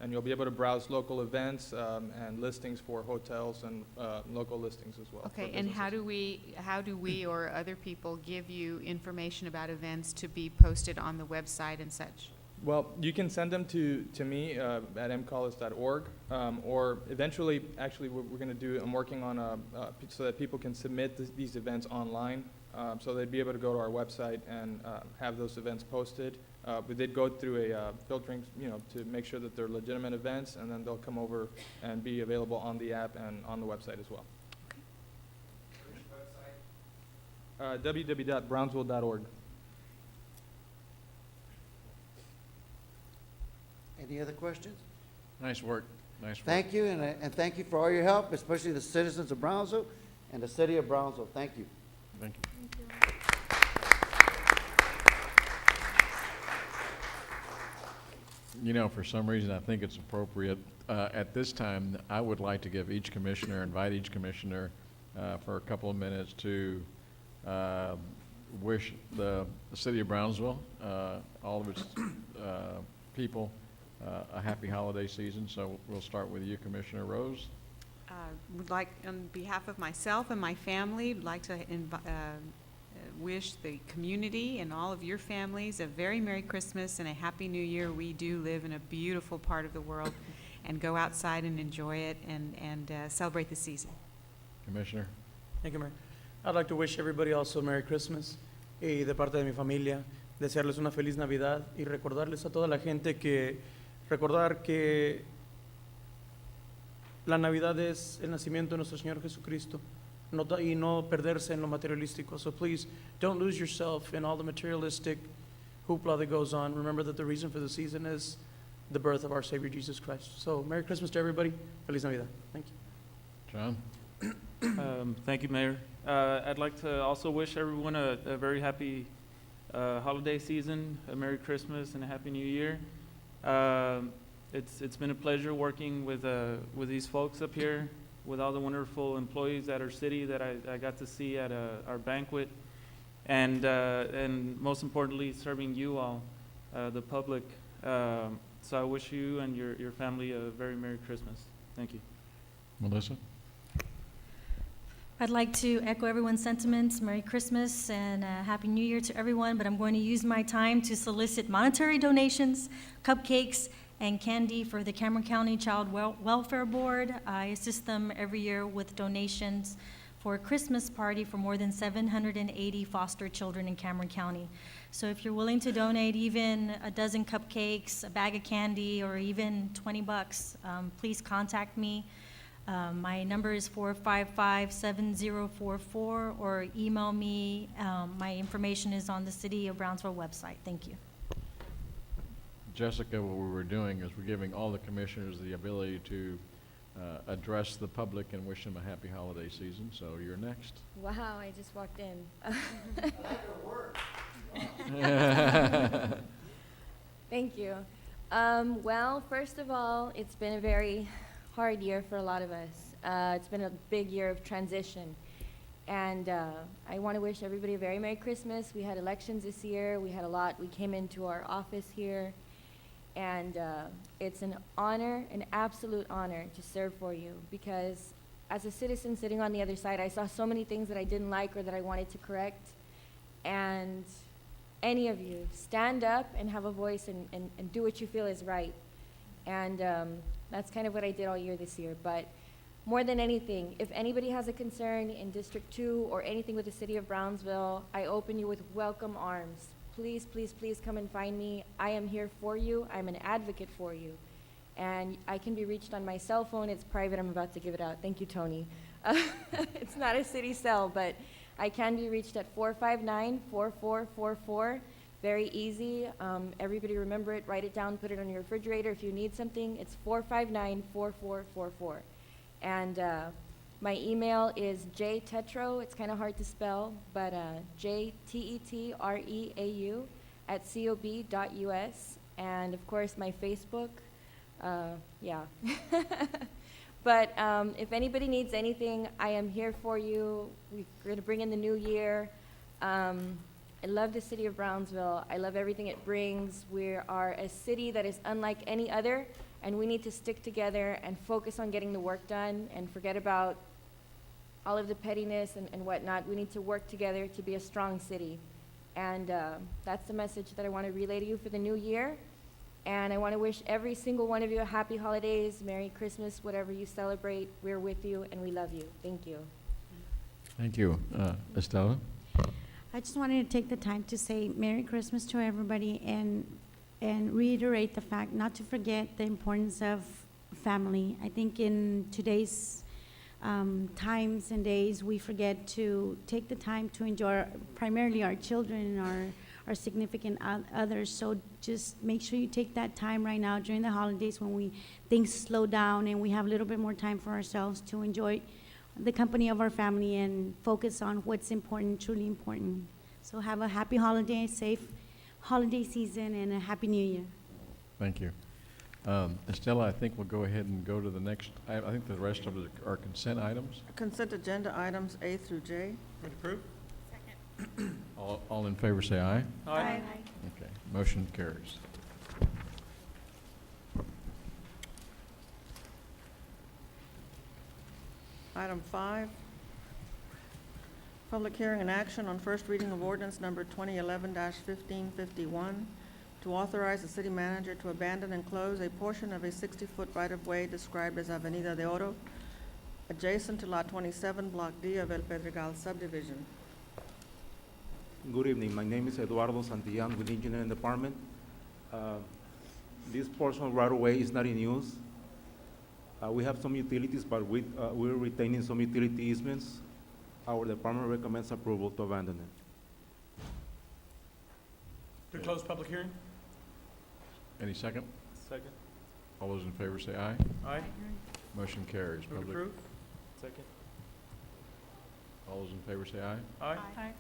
and you'll be able to browse local events and listings for hotels and local listings as well. Okay, for and businesses. how do we or other people give you information about events to be posted on the website and such? Well, you can send them to me at mcollis.org, or eventually, actually, we're going to do, I'm working on so that people can submit these events online, so they'd be able to go to our website and have those events posted. We did go through a filtering, to make sure that they're legitimate events, and then they'll come over and be available on the app and on the website as well. www.brownsville.org. Any other questions? Nice work. Nice work. Thank you, and thank you for all your help, especially the citizens of Brownsville and the city of Brownsville. Thank you. Thank you. You know, for some reason, I think it's appropriate. At this time, I would like to give each commissioner, invite each commissioner for a couple of minutes to wish the city of Brownsville, all of its people, a happy holiday season. So we'll start with you, Commissioner Rose. Would like, on behalf of myself and my family, would like to wish the community and all of your families a very Merry Christmas and a Happy New Year. We do live in a beautiful part of the world, and go outside and enjoy it and celebrate the season. Commissioner. Thank you, Mayor. I'd like to wish everybody also Merry Christmas, y de parte de mi familia, desearles una feliz Navidad y recordarles a toda la gente recordar que la Navidad es el nacimiento de nuestro Señor Jesucristo, y no perderse en lo materialístico. So please, don't lose yourself in all the materialistic hoopla that goes on, remember that the reason for the season is the birth of our Savior Jesus Christ. So Merry Christmas to everybody. Feliz Navidad. Thank you. John? Thank you, Mayor. I'd like to also wish everyone a very happy holiday season, a Merry Christmas, and a Happy New Year. It's been a pleasure working with these folks up here, with all the wonderful employees at our city that I got to see at our banquet, and most importantly, serving you all, the public. So I wish you and your family a very Merry Christmas. Thank you. Melissa? I'd like to echo everyone's sentiments. Merry Christmas and Happy New Year to everyone, but I'm going to use my time to solicit monetary donations, cupcakes, and candy for the Cameron County Child Welfare Board. I assist them every year with donations for a Christmas party for more than 780 foster children in Cameron County. So if you're willing to donate even a dozen cupcakes, a bag of candy, or even $20, please contact me. My number is 455-7044, or email me. My information is on the City of Brownsville website. Thank you. Jessica, what we were doing is we're giving all the commissioners the ability to address the public and wish them a happy holiday season. So you're next. Wow, I just walked in. Thank you. Well, first of all, it's been a very hard year for a lot of us. It's been a big year of transition. And I want to wish everybody a very Merry Christmas. We had elections this year. We had a lot. We came into our office here. And it's an honor, an absolute honor to serve for you, because as a citizen sitting on the other side, I saw so many things that I didn't like or that I wanted to correct. And any of you, stand up and have a voice and do what you feel is right. And that's kind of what I did all year this year. But more than anything, if anybody has a concern in District 2 or anything with the City of Brownsville, I open you with welcome arms. Please, please, please come and find me. I am here for you. I'm an advocate for you. And I can be reached on my cell phone. It's private. I'm about to give it out. Thank you, Tony. It's not a city cell, but I can be reached at 459-4444. Very easy. Everybody remember it. Write it down. Put it on your refrigerator. If you need something, it's 459-4444. And my email is jtetreau. It's kind of hard to spell, but jtetreau@cob.us. And of course, my Facebook. Yeah. But if anybody needs anything, I am here for you. We're going to bring in the new year. I love the City of Brownsville. I love everything it brings. We are a city that is unlike any other, and we need to stick together and focus on getting the work done and forget about all of the pettiness and whatnot. We need to work together to be a strong city. And that's the message that I want to relay to you for the new year. And I want to wish every single one of you a happy holidays, Merry Christmas, whatever you celebrate. We're with you, and we love you. Thank you. Thank you. Estella? I just wanted to take the time to say Merry Christmas to everybody and reiterate the fact not to forget the importance of family. I think in today's times and days, we forget to take the time to enjoy primarily our children and our significant others. So just make sure you take that time right now during the holidays when things slow down and we have a little bit more time for ourselves to enjoy the company of our family and focus on what's important, truly important. So have a happy holiday, safe holiday season, and a happy new year. Thank you. Estella, I think we'll go ahead and go to the next. I think the rest of it are consent items. Consent agenda items A through J. Approve? All in favor say aye. Aye. Okay, motion carries. Item 5, public hearing and action on first reading of ordinance number 2011-1551 to authorize the city manager to abandon and close a portion of a 60-foot right-of-way described as Avenida de Oro, adjacent to Lot 27, Block D of El Pedregal subdivision. Good evening. My name is Eduardo Santillan with the Engineering Department. This portion of right-of-way is not in use. We have some utilities, but we're retaining some utility easements. Our department recommends approval to abandon it. To close public hearing? Any second? Second. All those in favor say aye. Aye. Motion carries. Move to Public- approve? Second. All those in favor say aye. Aye.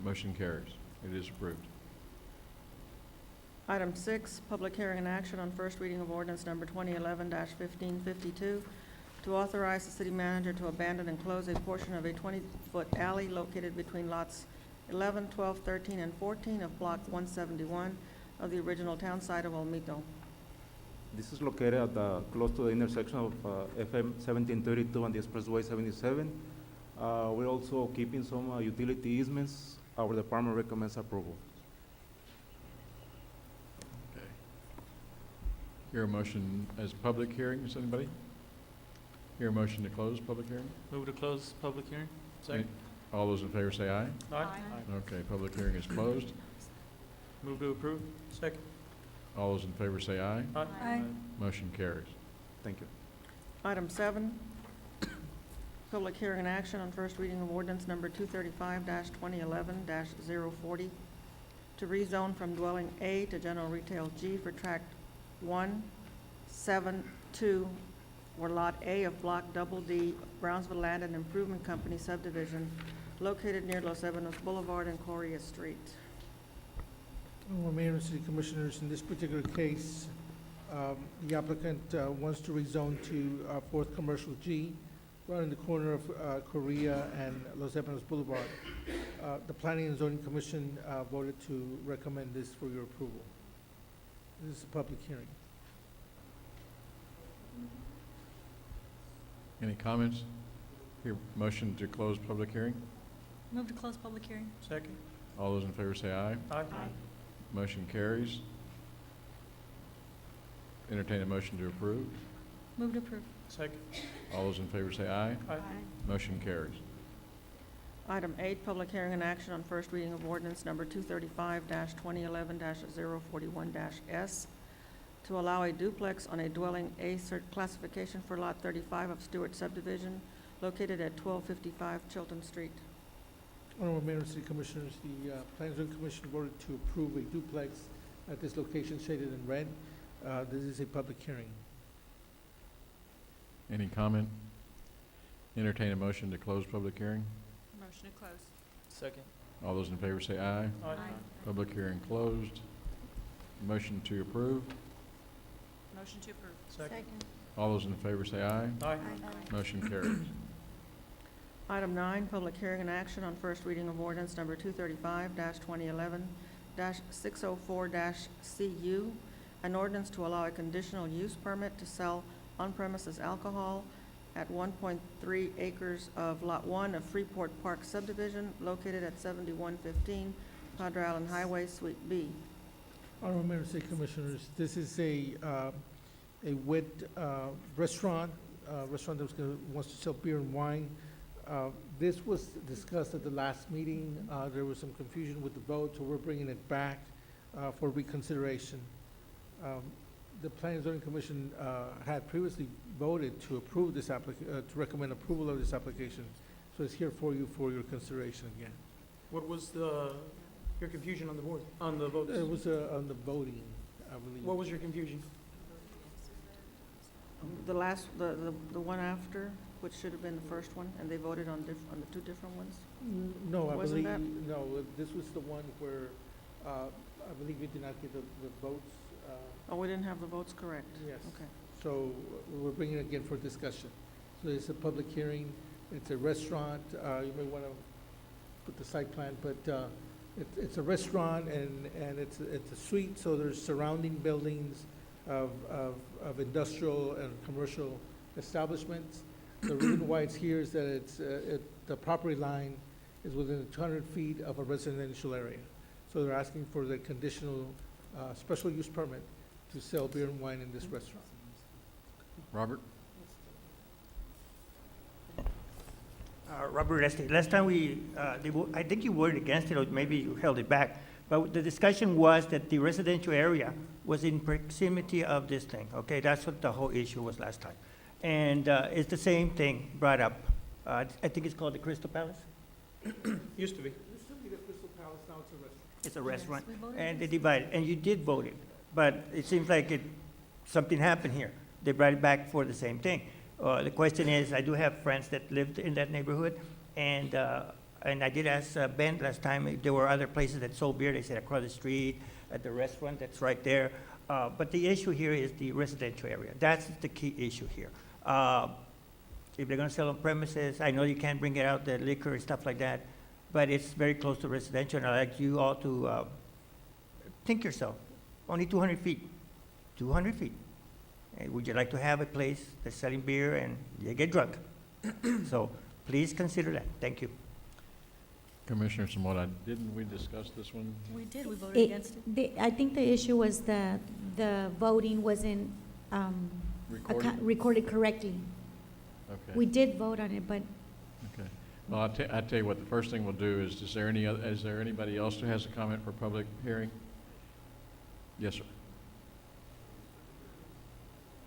Motion carries. It is approved. Item 6, public hearing and action on first reading of ordinance number 2011-1552 to authorize the city manager to abandon and close a portion of a 20-foot alley located between lots 11, 12, 13, and 14 of Block 171 of the original town site of Olmito. This is located at close to the intersection of FM 1732 and the Expressway 77. We're also keeping some utility easements. Our department recommends approval. Okay. Hear a motion as public hearing, is anybody? Hear a motion to close public hearing? Move to close public hearing? Second. All those in favor say aye. Aye. Okay, public hearing is closed. Move to approve? Second. All those in favor say aye. Aye. Motion carries. Thank you. Item 7, public hearing and action on first reading of ordinance number 235-2011-040 to rezone from dwelling A to general retail G for tract 172 or Lot A of Block Double D, Brownsville Land and Improvement Company subdivision located near Los Ebanos Boulevard and Correa Street. Well, Mayor and City Commissioners, in this particular case, the applicant wants to rezone to Fourth Commercial G, right in the corner of Correa and Los Ebanos Boulevard. The Planning and Zoning Commission voted to recommend this for your approval. This is a public hearing. Any comments? Hear motion to close public hearing? Move to close public hearing. Second. All those in favor say aye. Aye. Motion carries. Entertain a motion to approve. Move to approve. Second. All those in favor say aye. Aye. Motion carries. Item 8, public hearing and action on first reading of ordinance number 235-2011-041-S to allow a duplex on a dwelling A cert classification for Lot 35 of Stewart subdivision located at 1255 Chilton Street. Honorable Mayor and City Commissioners, the Planning and Zoning Commission voted to approve a duplex at this location shaded in red. This is a public hearing. Any comment? Entertain a motion to close public hearing. Motion to close. Second. All those in favor say aye. Aye. Public hearing closed. Motion to approve. Motion to approve. Second. All those in favor say aye. Aye. Motion carries. Item 9, public hearing and action on first reading of ordinance number 235-2011-604-CU, an ordinance to allow a conditional use permit to sell on-premises alcohol at 1.3 acres of Lot 1 of Freeport Park subdivision located at 7115 Padre Island Highway, Suite B. Honorable Mayor and City Commissioners, this is a wet restaurant that wants to sell beer and wine. This was discussed at the last meeting. There was some confusion with the vote, so we're bringing it back for reconsideration. The Planning and Zoning Commission had previously voted to approve this to recommend approval of this application. So it's here for you for your consideration again. What was your confusion on the board, on the votes? It was on the voting, I believe. What was your confusion? The one after, which should have been the first one, and they voted on the two different ones? No, I Wasn't believe, that- no, this was the one where I believe we did not get the votes. Oh, we didn't have the votes correct? Yes. Okay. So we're bringing it again for discussion. So it's a public hearing, it's a restaurant, you may want to put the site plan, but it's a restaurant and it's a suite, so there's surrounding buildings of industrial and commercial establishments. The reason why it's here is that the property line is within 200 feet of a residential area. So they're asking for the conditional special use permit to sell beer and wine in this restaurant. Robert? Robert Estes. Last time I think you voted against it, or maybe you held it back, but the discussion was that the residential area was in proximity of this thing, okay? That's what the whole issue was last time. And it's the same thing brought up. I think it's called the Crystal Palace? Used to be. Used to be the Crystal Palace, now it's a restaurant. it's a Yes, restaurant, we voted and they against divided, and you did vote it. But it seems like something happened here. They brought it back for the same thing. The question is, I do have friends that lived in that neighborhood, and I did ask Ben last time if there were other places that sold beer. They said across the street, at the restaurant that's right there. But the issue here is the residential area. That's the key issue here. If they're gonna sell on premises, I know you can't bring it out, the liquor and stuff like that, but it's very close to residential, and I'd like you all to think yourself, only 200 feet, 200 feet. Would you like to have a place that's selling beer and you get drunk? So please consider that. Thank you. Commissioner Samora, didn't we discuss this one? We did, we voted against it. I think the issue was the voting wasn't recorded correctly. Okay. We did vote on it, but Okay. Well, I tell you what, the first thing we'll do is there anybody else who has a comment for public hearing? Yes, sir.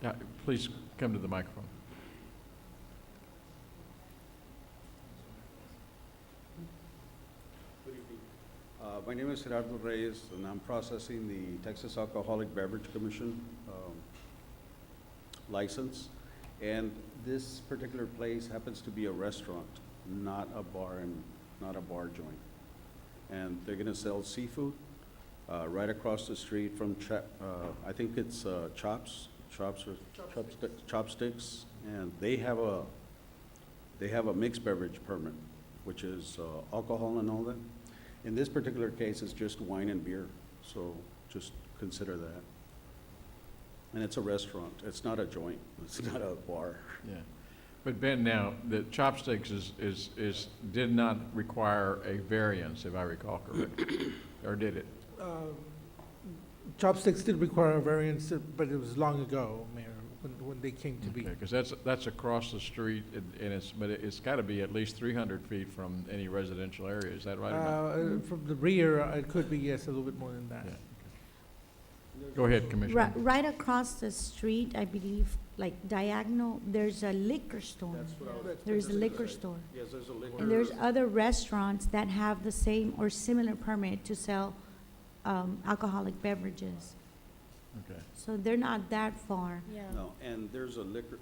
Yeah, please come to the microphone. Good evening. My name is Gerardo Reyes, and I'm processing the Texas Alcoholic Beverage Commission license. And this particular place happens to be a restaurant, not a bar and not a bar joint. And they're gonna sell seafood right across the street from, I think it's Chopsticks, and they have a mixed beverage permit, which is alcohol and all that. In this particular case, it's just wine and beer, so just consider that. And it's a restaurant, it's not a joint, it's not a bar. Yeah. But Ben, now, the Chopsticks did not require a variance, if I recall correctly, or did it? Chopsticks did require a variance, but it was long ago, Mayor, when they came to be. Okay, because that's across the street, and it's got to be at least 300 feet from any residential area, is that right? From the rear, it could be, yes, a little bit more than that. Yeah. Go ahead, Commissioner. right across the street, I believe, like diagonal, there's a liquor store. There's a liquor store. Yes, there's a liquor. And there's other restaurants that have the same or similar permit to sell alcoholic beverages. Okay. So they're not that far. Yeah. No, and there is a liquor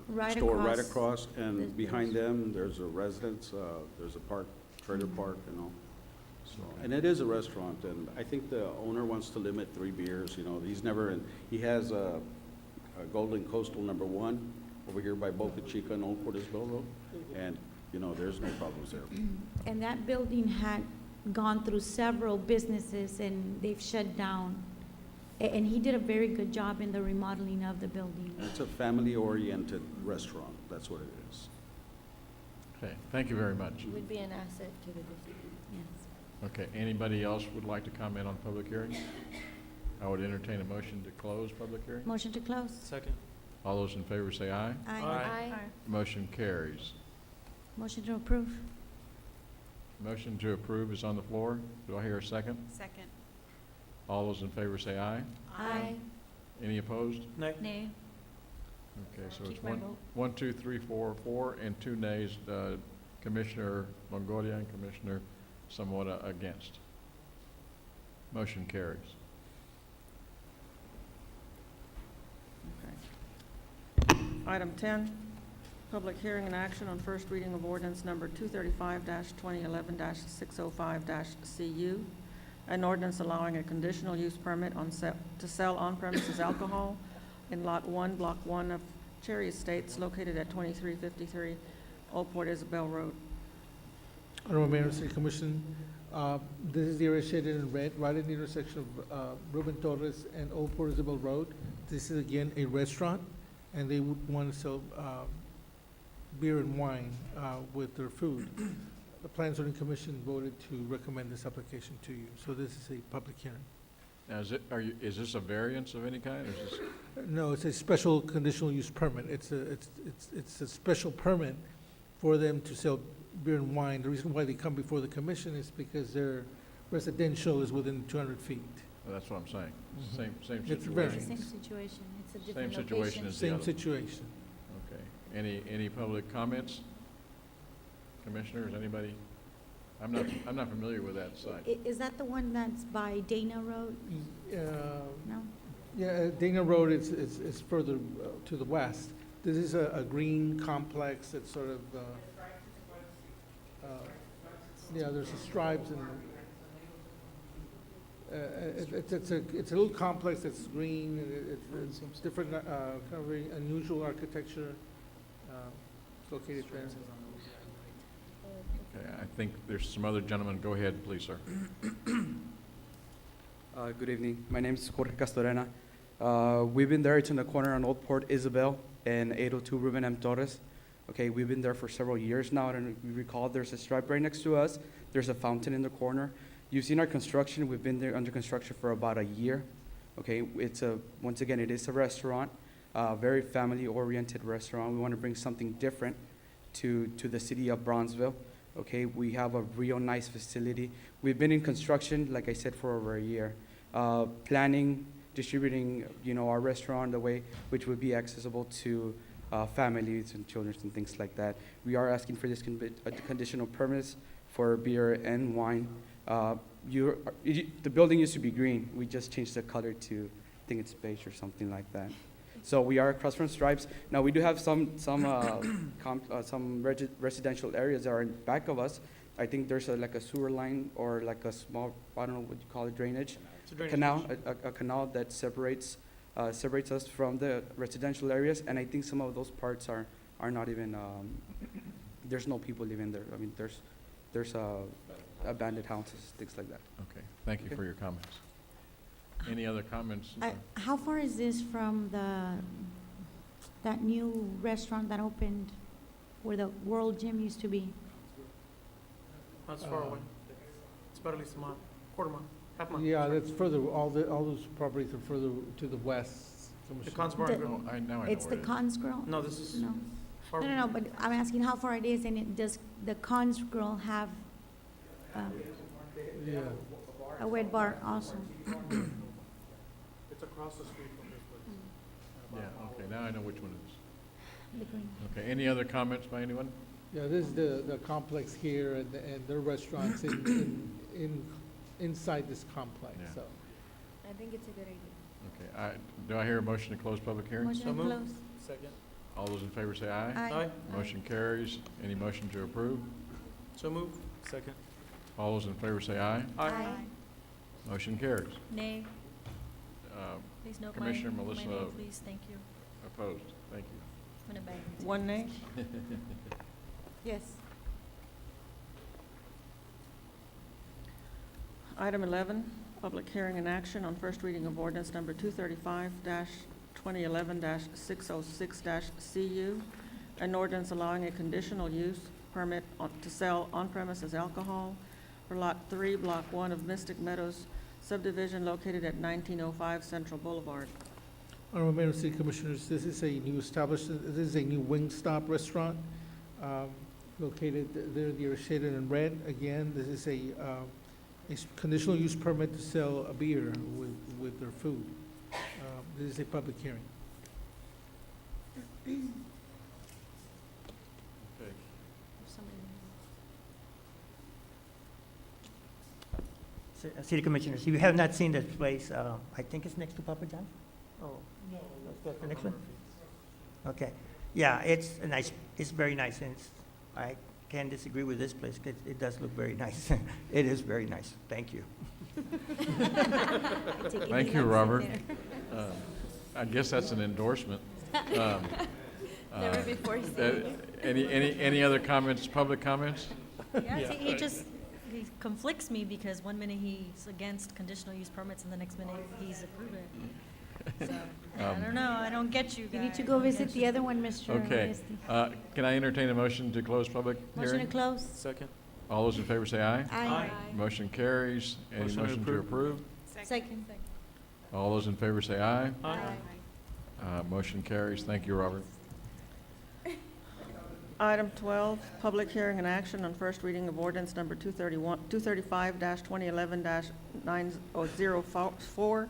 Right store right across. across, and behind them, there's a residence, there's a park, trailer park, you know. So, and it is a restaurant, and I think the owner wants to limit 3 beers, you know, he has a Golden Coastal #1 over here by Boca Chica and Old Port Isabel Road, and, you know, there's no problems there. And that building had gone through several businesses and they've shut down. And he did a very good job in the remodeling of the building. It's a family-oriented restaurant, that's what it is. Okay, thank you very much. It would be an asset to the district. Yes. Okay, anybody else would like to comment on public hearing? I would entertain a motion to close public hearing. Motion to close. Second. All those in favor say aye. Aye. Motion carries. Motion to approve. Motion to approve is on the floor. Do I hear a second? Second. All those in favor say aye. Aye. Any opposed? Nay. Okay, so it's Keep my vote. 1, 2, 3, 4, 4, and 2 nays. Commissioner Longoria and Commissioner Zamora against. Motion carries. Item 10, public hearing and action on first reading of ordinance number 235-2011-605-CU, an ordinance allowing a conditional use permit to sell on-premises alcohol in Lot 1, Block 1 of Cherry Estates located at 2353 Old Port Isabel Road. Honorable Mayor, City Commission, this is the area shaded in red, right at the intersection of Ruben Torres and Old Port Isabel Road. This is again a restaurant, and they would want to sell beer and wine with their food. The Plan and Zoning Commission voted to recommend this application to you, so this is a public hearing. Now, is this a variance of any kind, or is this? No, it's a special conditional use permit. It's a special permit for them to sell beer and wine. The reason why they come before the commission is because their residential is within 200 feet. Well, that's what I'm saying. Mhm. Same It's situation. variance. Same situation. It's a Same different situation location. as the Same other. situation. Okay. Any public comments? Commissioners, anybody? I'm not familiar with that site. Is that the one that's by Dana Road? No? Yeah, Dana Road is further to the west. This is a green complex that's sort of, yeah, there's the stripes and, it's a little complex that's green, and it's different, kind of very unusual architecture. It's located there. Okay, I think there's some other gentlemen. Go ahead, please, sir. Good evening. My name is Jorge Castorena. We've been there. It's in the corner on Old Port Isabel and 802 Ruben M. Torres. Okay, we've been there for several years now, and we recall there's a stripe right next to us. There's a fountain in the corner. You've seen our construction. We've been there under construction for about a year. Okay, once again, it is a restaurant, very family-oriented restaurant. We want to bring something different to the city of Brownsville. Okay, we have a real nice facility. We've been in construction, like I said, for over a year. Planning, distributing, our restaurant the way which would be accessible to families and children and things like that. We are asking for this conditional permits for beer and wine. The building used to be green. We just changed the color to, I think it's beige or something like that. So we are across from Stripes. Now we do have some residential areas that are in back of us. I think there's like a sewer line or like a small, I don't know what you call it, drainage. Canal, a canal that separates us from the residential areas, and I think some of those parts are not even, there's no people living there. I mean, there's abandoned houses, things like that. Okay, thank you for your comments. Any other comments? How far is this from that new restaurant that opened where the World Gym used to be? That's far away. It's about at least a mile, quarter mile, half mile. Yeah, that's further, all those properties are further to the west. The Cons Bar and Grill. Now I know It's the where it is. Cons Grill? No, this is No. far. No, but I'm asking how far it is, and does the Cons Grill have Yeah. a wet bar also? It's across the street from this place. Yeah, okay, now I know which one it is. The green. Okay, any other comments by anyone? Yeah, this is the complex here, and their restaurants inside this complex, Yeah. so. I think it's a good idea. Okay, do I hear a motion to close public hearing? Motion to moved. close. Second. All those in favor say aye. Aye. Motion carries. Any motion to approve? So moved. Second. All those in favor say aye. Aye. Motion carries. Nay. Uh, Please note Commissioner my Melissa- name, please. Thank you. Opposed? Thank you. I'm gonna bang. One nay. Yes. Item 11, public hearing and action on first reading of ordinance number 235-2011-606-CU, an ordinance allowing a conditional use permit to sell on-premises alcohol for Lot 3, Block 1 of Mystic Meadows subdivision located at 1905 Central Boulevard. Honorable Mayor and City Commissioners, this is a new Wingstop restaurant, located there, they're shaded in red. Again, this is a conditional use permit to sell a beer with their food. This is a public hearing. Okay. City Commissioners, if you have not seen this place, I think it's next to Papa John's? Oh, no. That's the next one? Okay. Yeah, it's very nice, and I can't disagree with this place, 'cause it does look very nice. It is very nice. Thank you. Thank you, Robert. I guess that's an endorsement. Never before seen. Any other comments, public comments? Yeah, see, he conflicts me because one minute he's against conditional use permits and the next minute he's approving it. So, I don't know, I don't get you guys. You need to go visit the other one, Mr. Okay. Esti. Can I entertain a motion to close public Motion to hearing? close. Second. All those in favor say aye. Aye. Motion carries. Any Motion to motion to approve. approve? Second. All those in favor say aye. Aye. Motion carries. Thank you, Robert. Item 12, public hearing and action on first reading of ordinance number 235-2011-904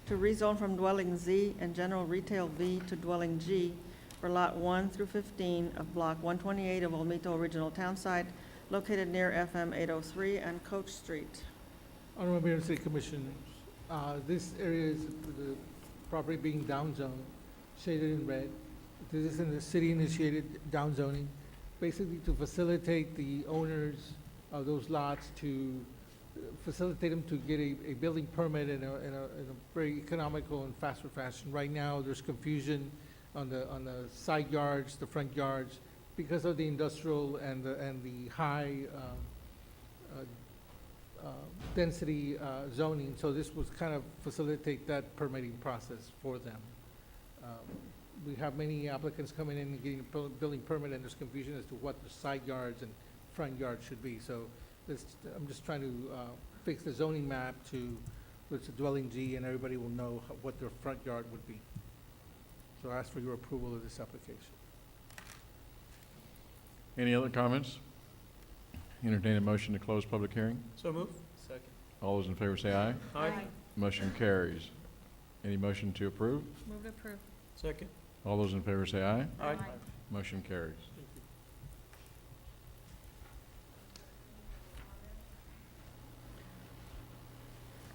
to rezone from dwelling Z and general retail V to dwelling G for Lot 1 through 15 of Block 128 of Olmito Original Town Site, located near FM 803 and Coach Street. Honorable Mayor and City Commissioners, this area is the property being downzoned, shaded in red. This is in the city-initiated downzoning, basically to facilitate the owners of those lots to facilitate them to get a building permit in a very economical and faster fashion. Right now, there's confusion on the side yards, the front yards, because of the industrial and the high density zoning. So this was kind of facilitate that permitting process for them. We have many applicants coming in and getting a building permit, and there's confusion as to what the side yards and front yards should be. So this, I'm just trying to fix the zoning map to, it's a dwelling G, and everybody will know what their front yard would be. So I ask for your approval of this application. Any other comments? Entertain a motion to close public hearing. So move. Second. All those in favor say aye. Aye. Motion carries. Any motion to approve? Move to approve. Second. All those in favor say aye. Aye. Motion carries.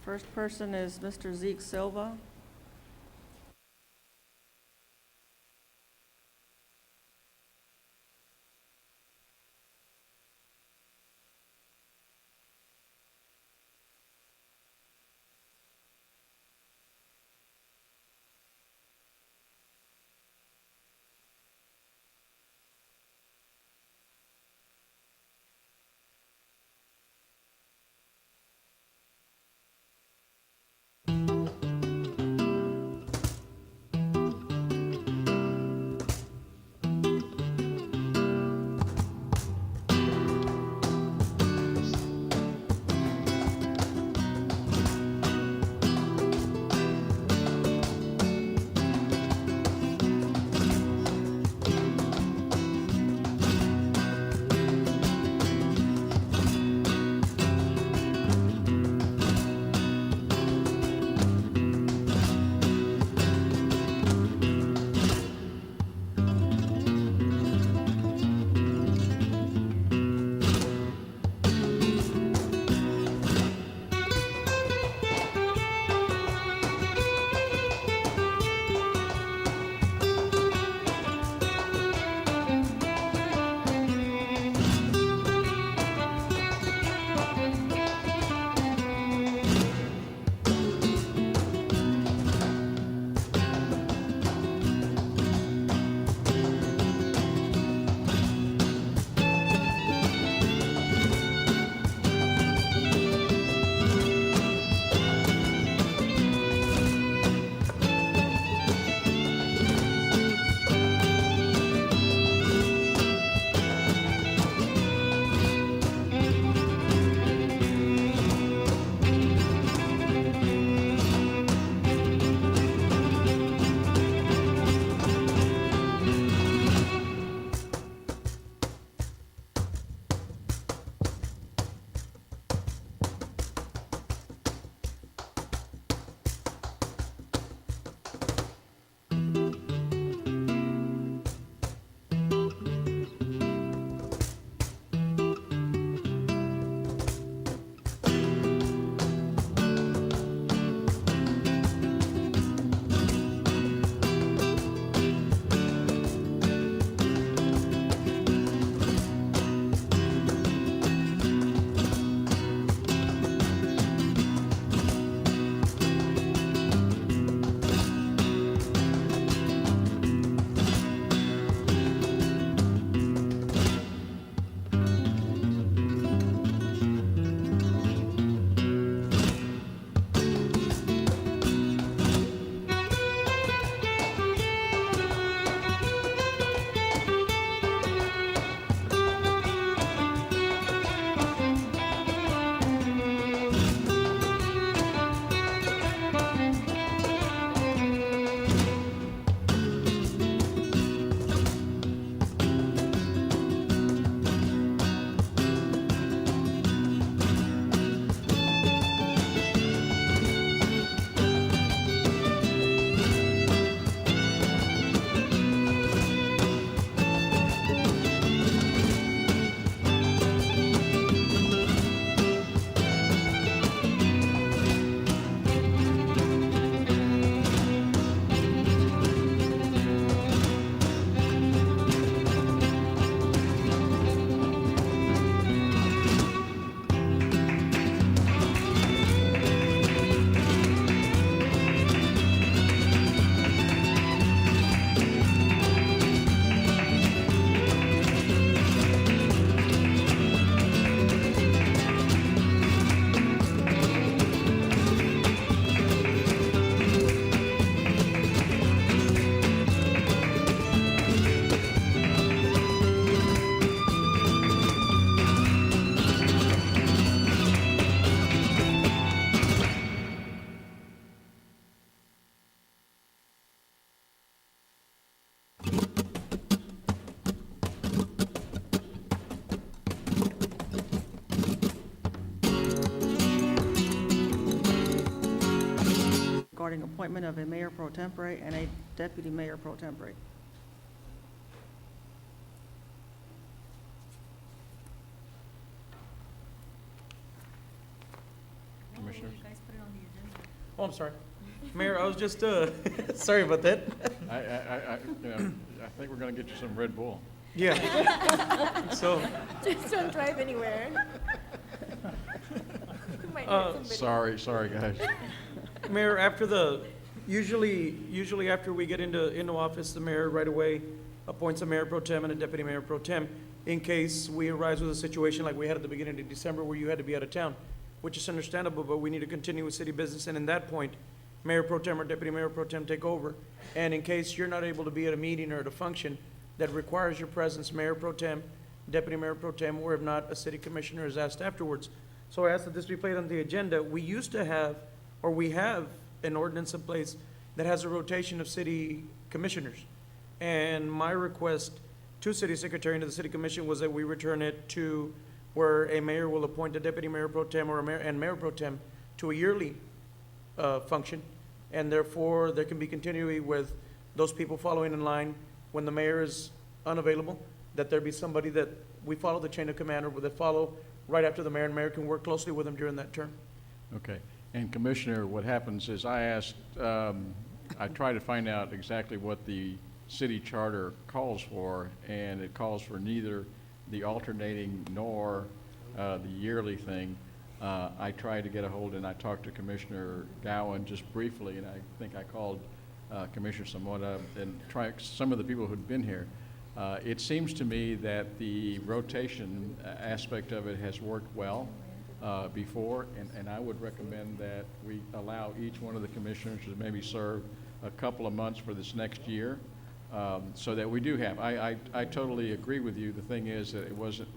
First person is Mr. Zeke Silva. regarding appointment of a mayor pro tempore and a deputy mayor pro tempore. Commissioners? Oh, I'm sorry. Mayor, I was just, sorry about that. I think we're gonna get you some Red Bull. Yeah. So, Just don't drive anywhere. You might hurt somebody. Sorry, guys. Mayor, usually after we get into office, the mayor right away appoints a mayor pro tem and a deputy mayor pro tem in case we arise with a situation like we had at the beginning of December where you had to be out of town, which is understandable, but we need to continue with city business, and in that point, mayor pro tem or deputy mayor pro tem take over. And in case you're not able to be at a meeting or at a function that requires your presence, mayor pro tem, deputy mayor pro tem, or if not, a city commissioner is asked afterwards. So I ask that this be placed on the agenda. We used to have, or we have, an ordinance in place that has a rotation of city commissioners. And my request to city secretary and to the city commission was that we return it to where a mayor will appoint a deputy mayor pro tem or a mayor and mayor pro tem to a yearly function. And therefore, there can be continuity with those people following in line when the mayor is unavailable, that there be somebody that we follow the chain of command or that follow right after the mayor, and mayor can work closely with them during that term. Okay. And Commissioner, what happens is I asked, I try to find out exactly what the city charter calls for, and it calls for neither the alternating nor the yearly thing. I tried to get a hold, and I talked to Commissioner Gowan just briefly, and I think I called Commissioner Zamora and some of the people who'd been here. It seems to me that the rotation aspect of it has worked well before, and I would recommend that we allow each one of the commissioners to maybe serve a couple of months for this next year, so that we do have. I totally agree with you. The thing is that it wasn't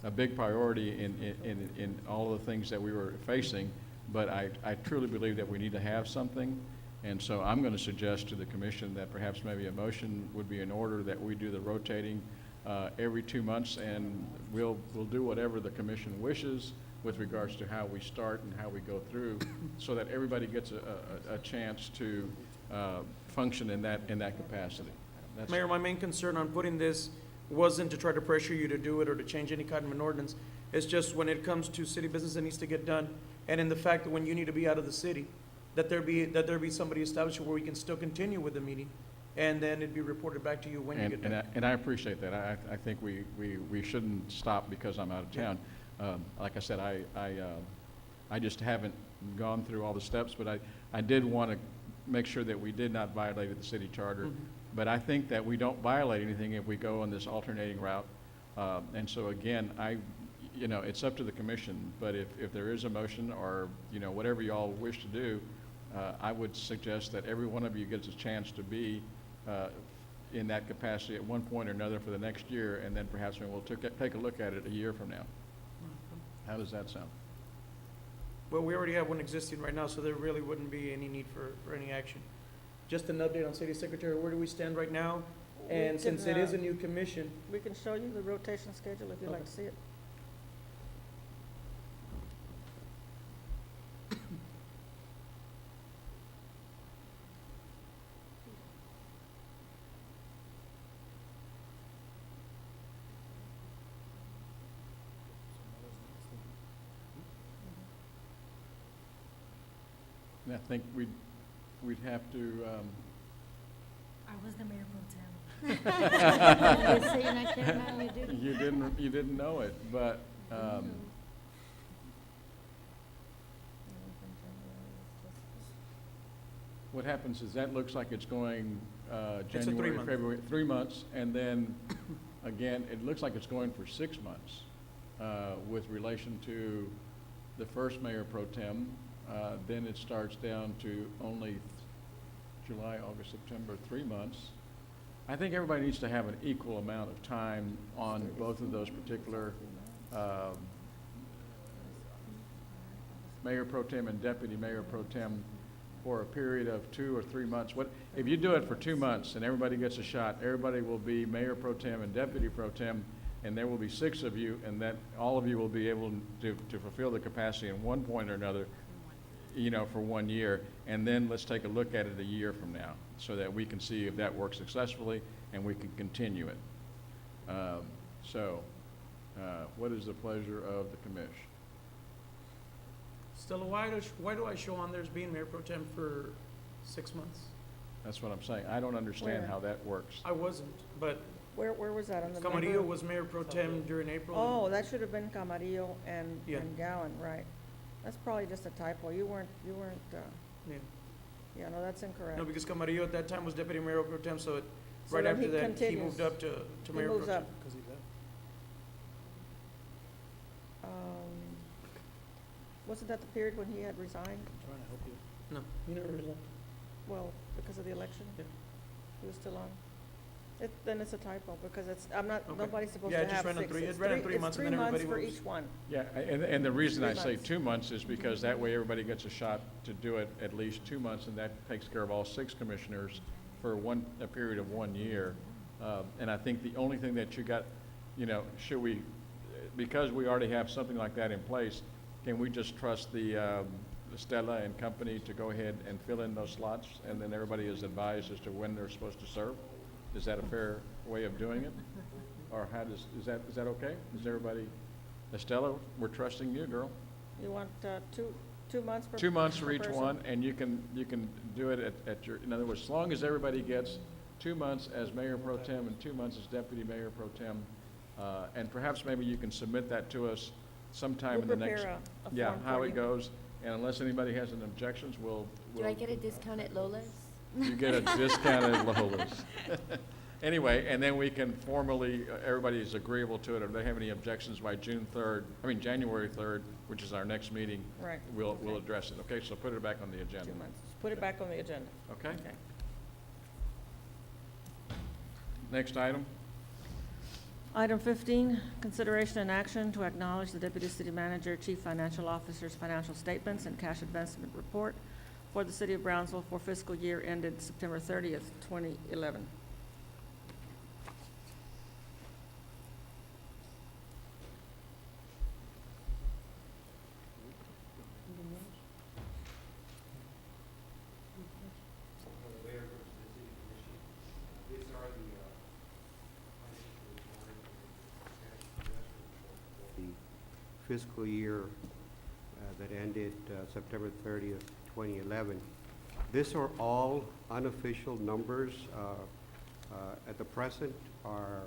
a big priority in all of the things that we were facing, but I truly believe that we need to have something. And so I'm going to suggest to the commission that perhaps maybe a motion would be in order that we do the rotating every 2 months, and we'll do whatever the commission wishes with regards to how we start and how we go through, so that everybody gets a chance to function in that capacity. That's Mayor, my main concern on putting this wasn't to try to pressure you to do it or to change any kind of an ordinance. It's just when it comes to city business that needs to get done, and in the fact that when you need to be out of the city, that there be somebody established where we can still continue with the meeting, and then it'd be reported back to you when you get done. And I appreciate that. I think we shouldn't stop because I'm out of town. Like I said, I just haven't gone through all the steps, but I did want to make sure that we did not violate the city charter. Mhm. But I think that we don't violate anything if we go on this alternating route. And so again, it's up to the commission, but if there is a motion or, whatever you all wish to do, I would suggest that every one of you gets a chance to be in that capacity at one point or another for the next year, and then perhaps we'll take a look at it a year from now. How does that sound? Well, we already have one existing right now, so there really wouldn't be any need for any action. Just an update on City Secretary, where do we stand right now? And since it is a new commission, We can show you the rotation schedule if you'd like to see it. And I think we'd have to, I was the mayor pro tem. You say you're not kidding, man, you didn't. you didn't know it, but, what happens is that looks like it's going, It's a January, 3-month. February, 3 months, and then, again, it looks like it's going for 6 months, with relation to the first mayor pro tem. Then it starts down to only July, August, September, 3 months. I think everybody needs to have an equal amount of time on both of those particular mayor pro tem and deputy mayor pro tem for a period of 2 or 3 months. If you do it for 2 months and everybody gets a shot, everybody will be mayor pro tem and deputy pro tem, and there will be 6 of you, and that all of you will be able to fulfill the capacity in one point or another. you know, for 1 year, and then let's take a look at it a year from now, so that we can see if that works successfully and we can continue it. What is the pleasure of the commission? Stella, why do I show on there as being Mayor Pro Tem for 6 months? That's what I'm saying. I don't understand Where? how that works. I wasn't, but Where was that on the? Camarillo member? was Mayor Pro Tem during April. Oh, that should have been Camarillo and Yeah. Gowan, right. That's probably just a typo. You weren't, Yeah. yeah, no, that's incorrect. No, because Camarillo at that time was Deputy Mayor Pro Tem, so So right then after he that, he continues. moved up to He Mayor Pro moves Tem. up. Wasn't that the period when he had resigned? Trying to help you. No, he never resigned. Well, because of the election? Yeah. He was still on? Then it's a typo, because I'm not, Okay. nobody's supposed Yeah, to it just have ran on six. three- it It's ran on 3 months and then everybody It's 3 months moves. for each one. Yeah, and the reason I 3 say months. 2 months is because that way everybody gets a shot to do it at least 2 months, and that takes care of all 6 commissioners for a period of 1 year. And I think the only thing that you got, you know, should we, because we already have something like that in place, can we just trust the Stella and company to go ahead and fill in those slots, and then everybody is advised as to when they're supposed to serve? Is that a fair way of doing it? Or is that okay? Is everybody, Estella, we're trusting you, girl. You want 2 months per? 2 months for per each person? one, and you can do it at your, in other words, as long as everybody gets 2 months as Mayor Pro Tem and 2 months as Deputy Mayor Pro Tem, and perhaps maybe you can submit that to us sometime in the next. We'll prepare a Yeah, form how for it you. goes, and unless anybody has any objections, we'll. Do I get a discount at Lola's? You get a discount at Lola's. Anyway, and then we can formally, everybody is agreeable to it, if they have any objections by January 3rd, which is our next meeting. Right. We'll Okay. address it, okay? So put it back on the 2 agenda. months. Put it back on the agenda. Okay? Next item? Item 15, consideration and action to acknowledge the Deputy City Manager, Chief Financial Officer's financial statements and cash advancement report for the City of Brownsville for fiscal year ended September 30th, 2011. The fiscal year that ended September 30th, 2011. These are all unofficial numbers. At the present, our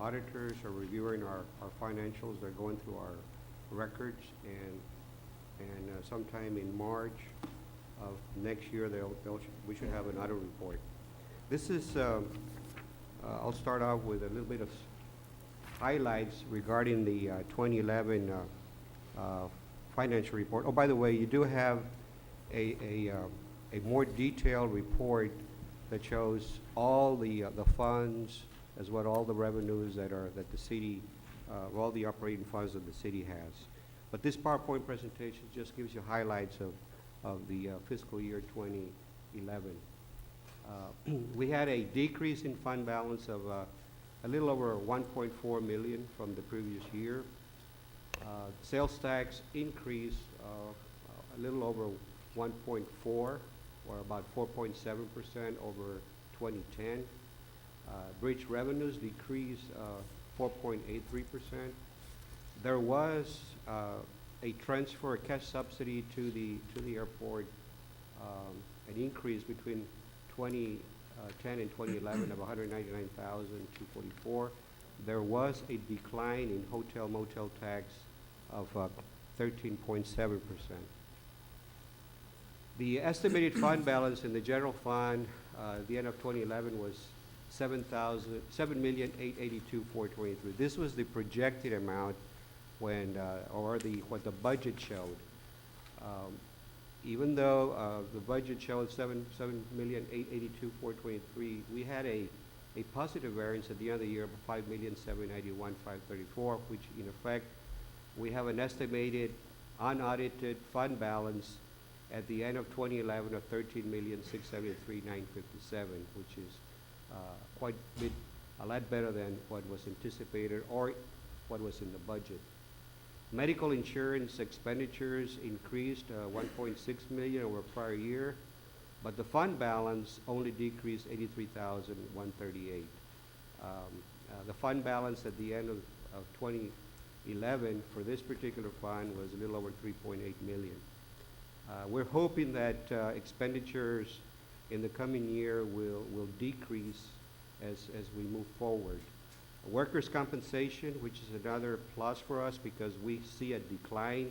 auditors are reviewing our financials. They're going through our records, and sometime in March of next year, we should have an audit report. This is, I'll start off with a little bit of highlights regarding the 2011 financial report. Oh, by the way, you do have a more detailed report that shows all the funds, as well all the revenues that the city, all the operating funds that the city has. But this PowerPoint presentation just gives you highlights of the fiscal year 2011. We had a decrease in fund balance of a little over 1.4 million from the previous year. Sales tax increased a little over 1.4, or about 4.7% over 2010. Bridge revenues decreased 4.83%. There was a transfer, a cash subsidy to the airport, an increase between 2010 and 2011 of 199,244. There was a decline in hotel motel tax of 13.7%. The estimated fund balance in the general fund at the end of 2011 was $7,882,423. This was the projected amount when, what the budget showed. Even though the budget showed $7,882,423, we had a positive variance at the end of the year of $5,791,534, which in effect, we have an estimated unaudited fund balance at the end of 2011 of $13,673,957, which is a lot better than what was anticipated or what was in the budget. Medical insurance expenditures increased 1.6 million over prior year, but the fund balance only decreased 83,138. The fund balance at the end of 2011 for this particular fund was a little over 3.8 million. We're hoping that expenditures in the coming year will decrease as we move forward. Workers' compensation, which is another plus for us because we see a decline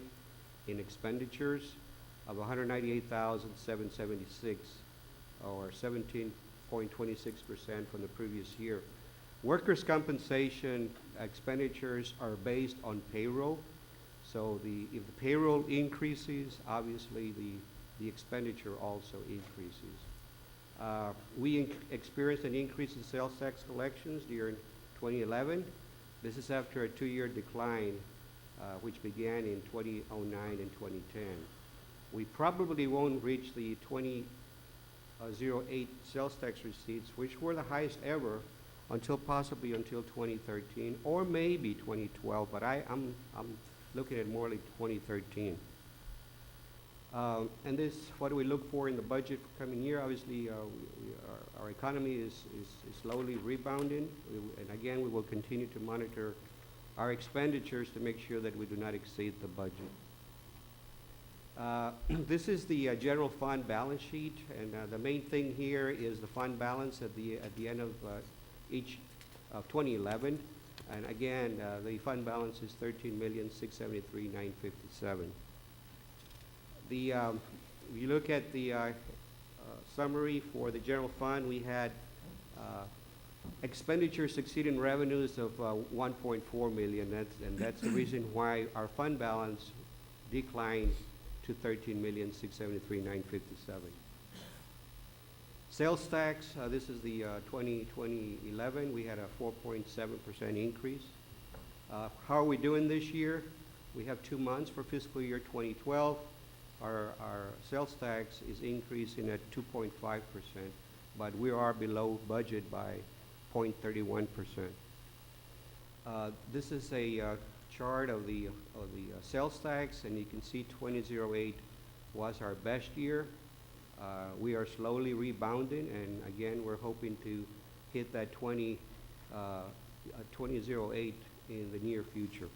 in expenditures of 198,776, or 17.26% from the previous year. Workers' compensation expenditures are based on payroll, so if the payroll increases, obviously the expenditure also increases. We experienced an increase in sales tax collections during 2011. This is after a 2-year decline, which began in 2009 and 2010. We probably won't reach the 2008 sales tax receipts, which were the highest ever, until 2013 or maybe 2012, but I'm looking at more like 2013. And this, what do we look for in the budget for coming year? Obviously, our economy is slowly rebounding, and again, we will continue to monitor our expenditures to make sure that we do not exceed the budget. This is the general fund balance sheet, and the main thing here is the fund balance at the end of each of 2011, and again, the fund balance is 13,673,957. If you look at the summary for the general fund, we had expenditures exceeding revenues of 1.4 million, and that's the reason why our fund balance declined to 13,673,957. Sales tax, this is the 2011, we had a 4.7% increase. How are we doing this year? We have 2 months for fiscal year 2012. Our sales tax is increasing at 2.5%, but we are below budget by 0.31%. This is a chart of the sales tax, and you can see 2008 was our best year. We are slowly rebounding, and again, we're hoping to hit that 2008 in the near future.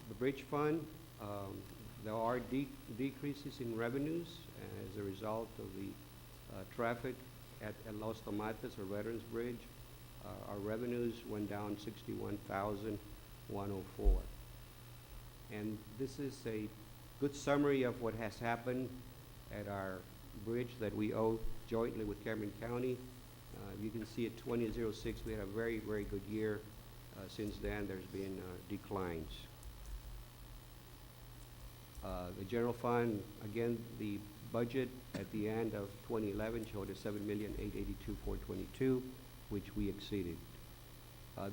The bridge fund, there are decreases in revenues as a result of the traffic at Los Tomates or Veterans Bridge. Our revenues went down 61,104. And this is a good summary of what has happened at our bridge that we owe jointly with Cameron County. You can see at 2006 we had a very, very good year. Since then, there's been declines. The general fund, again, the budget at the end of 2011 showed a 7,882,422, which we exceeded.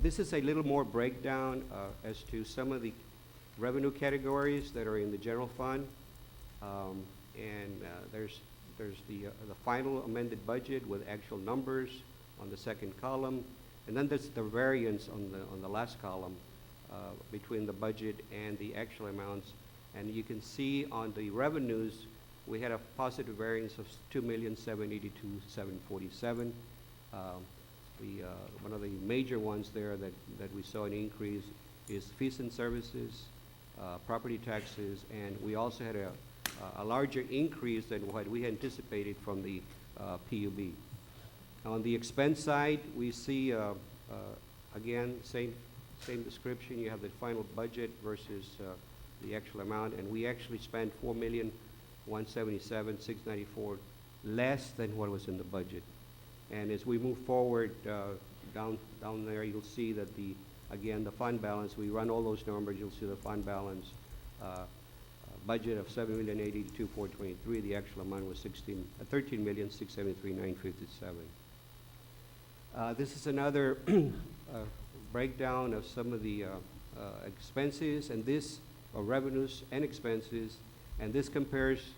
This is a little more breakdown as to some of the revenue categories that are in the general fund, and there's the final amended budget with actual numbers on the second column, and then there's the variance on the last column between the budget and the actual amounts. And you can see on the revenues we had a positive variance of 2,782,747. One of the major ones there that we saw an increase is fees and services, property taxes, and we also had a larger increase than what we anticipated from the PUB. On the expense side, we see, again, same description. You have the final budget versus the actual amount, and we actually spent 4,177,694 less than what was in the budget. And as we move forward down there, you'll see that again, the fund balance, we run all those numbers, you'll see the fund balance budget of 7,882,423. The actual amount was 13,673,957. This is another breakdown of some of the expenses, and this revenues and expenses, and this compares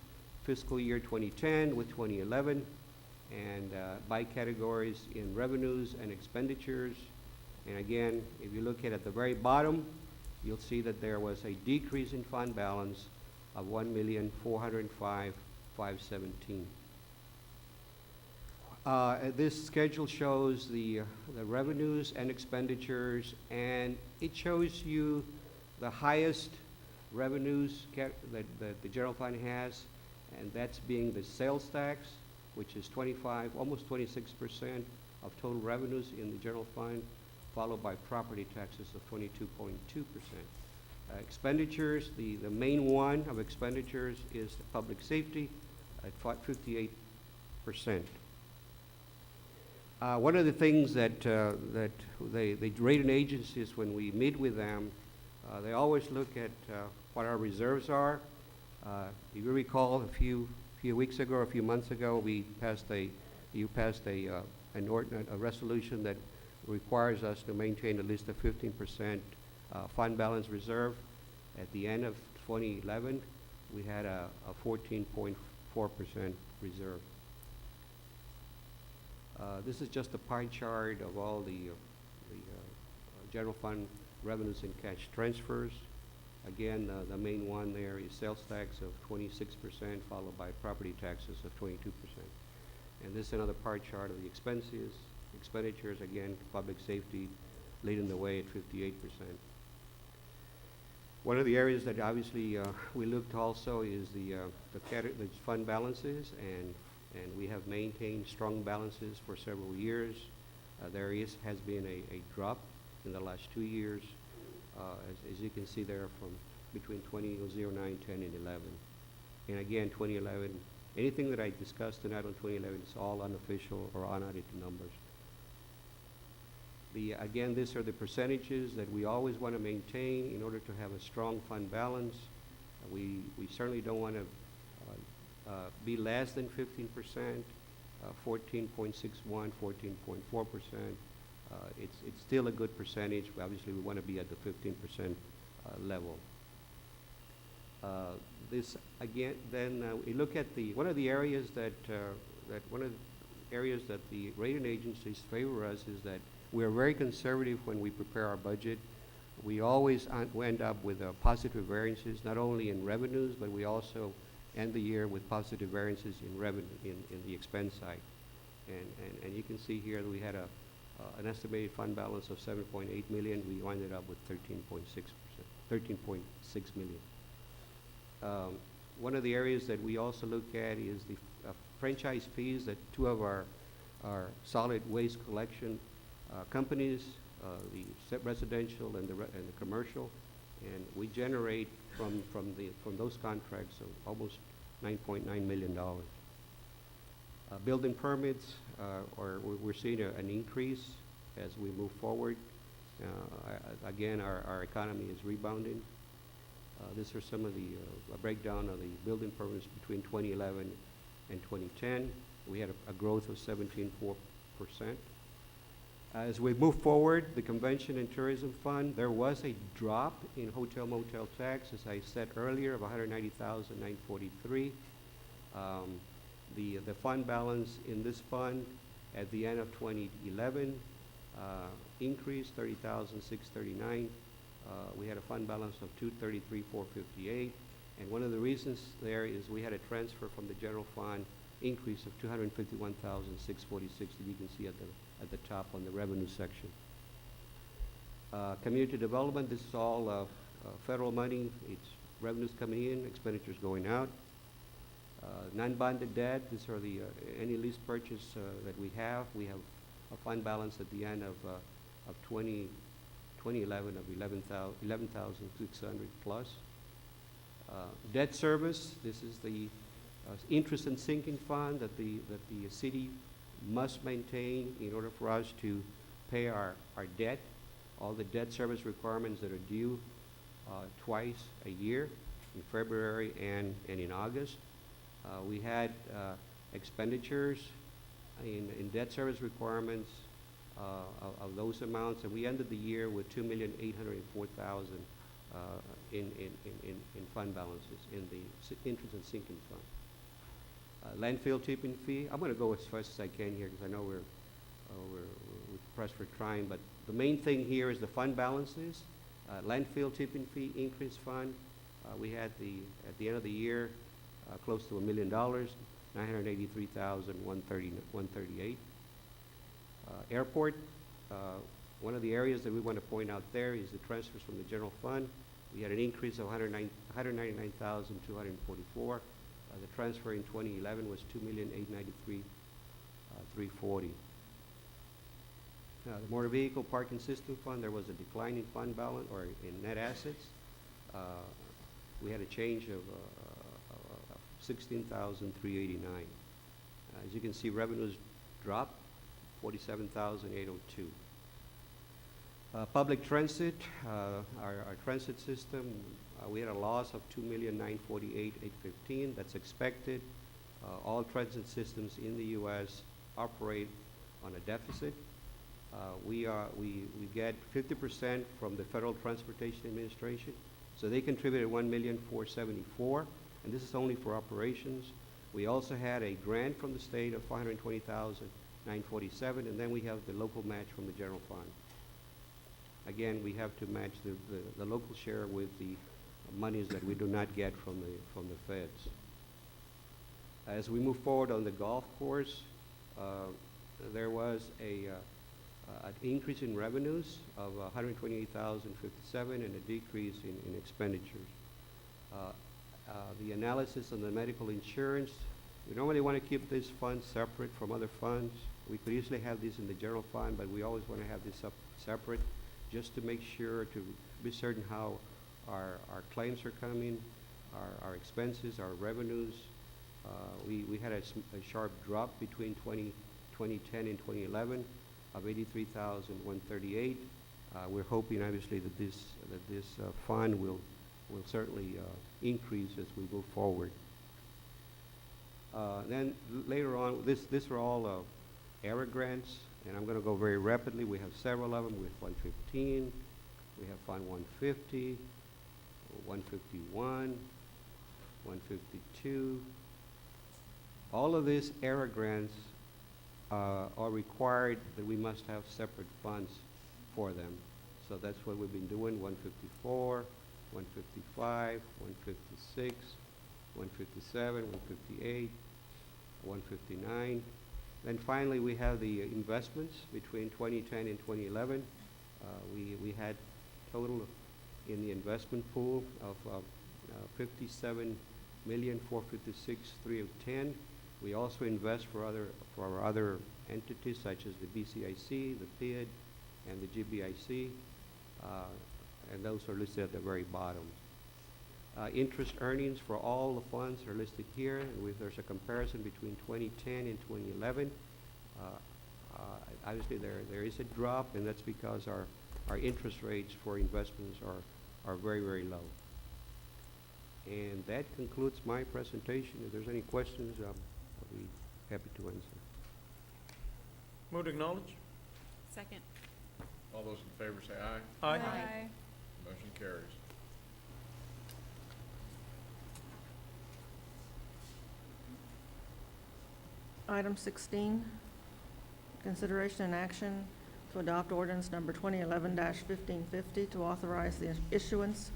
fiscal year 2010 with 2011, and by categories in revenues and expenditures. And again, if you look at the very bottom, you'll see that there was a decrease in fund balance of $1,405,517. This schedule shows the revenues and expenditures, and it shows you the highest revenues that the general fund has, and that's being the sales tax, which is almost 26% of total revenues in the general fund, followed by property taxes of 22.2%. Expenditures, the main one of expenditures is the public safety at 58%. One of the things that the rating agencies, when we meet with them, they always look at what our reserves are. If you recall, a few weeks ago, or a few months ago, you passed a resolution that requires us to maintain at least a 15% fund balance reserve. At the end of 2011, we had a 14.4% reserve. This is just a pie chart of all the general fund revenues and cash transfers. Again, the main one there is sales tax of 26%, followed by property taxes of 22%. And this is another pie chart of the expenditures, again, public safety leading the way at 58%. One of the areas that obviously we looked also is the fund balances, and we have maintained strong balances for several years. There has been a drop in the last 2 years, as you can see there, from between 2009, 10, and 11. And again, 2011, anything that I discussed tonight on 2011 is all unofficial or unaudited numbers. Again, these are the percentages that we always want to maintain in order to have a strong fund balance. We certainly don't want to be less than 15%, 14.61, 14.4%. It's still a good percentage, but obviously we want to be at the 15% level. This again, then we look at one of the areas that the rating agencies favor us is that we are very conservative when we prepare our budget. We always end up with positive variances, not only in revenues, but we also end the year with positive variances in revenue in the expense side. And you can see here that we had an estimated fund balance of $7.8 million. We ended up with 13.6 million. One of the areas that we also look at is the franchise fees that two of our solid waste collection companies, the residential and the commercial, and we generate from those contracts almost $9.9 million. Building permits, we're seeing an increase as we move forward. Again, our economy is rebounding. These are some of the breakdown of the building permits between 2011 and 2010. We had a growth of 17.4%. As we move forward, the Convention and Tourism Fund, there was a drop in hotel motel tax, as I said earlier, of $190,943. The fund balance in this fund at the end of 2011 increased $30,639. We had a fund balance of $233,458, and one of the reasons there is we had a transfer from the general fund increase of $251,646 that you can see at the top on the revenue section. Community development, this is all federal money. It's revenues coming in, expenditures going out. Non-bonded debt, these are any lease purchase that we have. We have a fund balance at the end of 2011 of 11,600 plus. Debt service, this is the interest and sinking fund that the city must maintain in order for us to pay our debt, all the debt service requirements that are due twice a year, in February and in August. We had expenditures in debt service requirements of those amounts, and we ended the year with $2,804,000 in fund balances in the interest and sinking fund. Landfill tipping fee, I'm going to go as fast as I can here because I know we're pressed for trying, but the main thing here is the fund balances. Landfill tipping fee increase fund, we had at the end of the year, close to $1 million, $983,138. Airport, one of the areas that we want to point out there is the transfers from the general fund. We had an increase of $199,244. The transfer in 2011 was $2,893,340. The motor vehicle parking system fund, there was a decline in fund balance or in net assets. We had a change of $16,389. As you can see, revenues dropped $47,802. Public transit, our transit system, we had a loss of $2,948,815. That's expected. All transit systems in the U.S. operate on a deficit. We get 50% from the Federal Transportation Administration, so they contributed $1,474,000, and this is only for operations. We also had a grant from the state of $520,947, and then we have the local match from the general fund. Again, we have to match the local share with the monies that we do not get from the feds. As we move forward on the golf course, there was an increase in revenues of $128,057 and a decrease in expenditures. The analysis on the medical insurance, we normally want to keep this fund separate from other funds. We could easily have this in the general fund, but we always want to have this separate just to make sure to be certain how our claims are coming, our expenses, our revenues. We had a sharp drop between 2010 and 2011 of $83,138. We're hoping, obviously, that this fund will certainly increase as we move forward. Then later on, these are all ERA grants, and I'm going to go very rapidly. We have several of them. We have 115, we have Fund 150, 151, 152. All of these ERA grants are required that we must have separate funds for them. So that's what we've been doing, 154, 155, 156, 157, 158, 159. Then finally, we have the investments between 2010 and 2011. We had total in the investment pool of $57,456,310. We also invest for our other entities such as the BCIC, the PID, and the GBIC, and those are listed at the very bottom. Interest earnings for all the funds are listed here, and there's a comparison between 2010 and 2011. Obviously, there is a drop, and that's because our interest rates for investments are very, very low. And that concludes my presentation. If there's any questions, I'll be happy to answer. Move to acknowledge. Second. All those in favor say aye. Aye. Aye. Motion carries. Item 16, consideration and action to adopt ordinance number 2011-1550 to authorize the issuance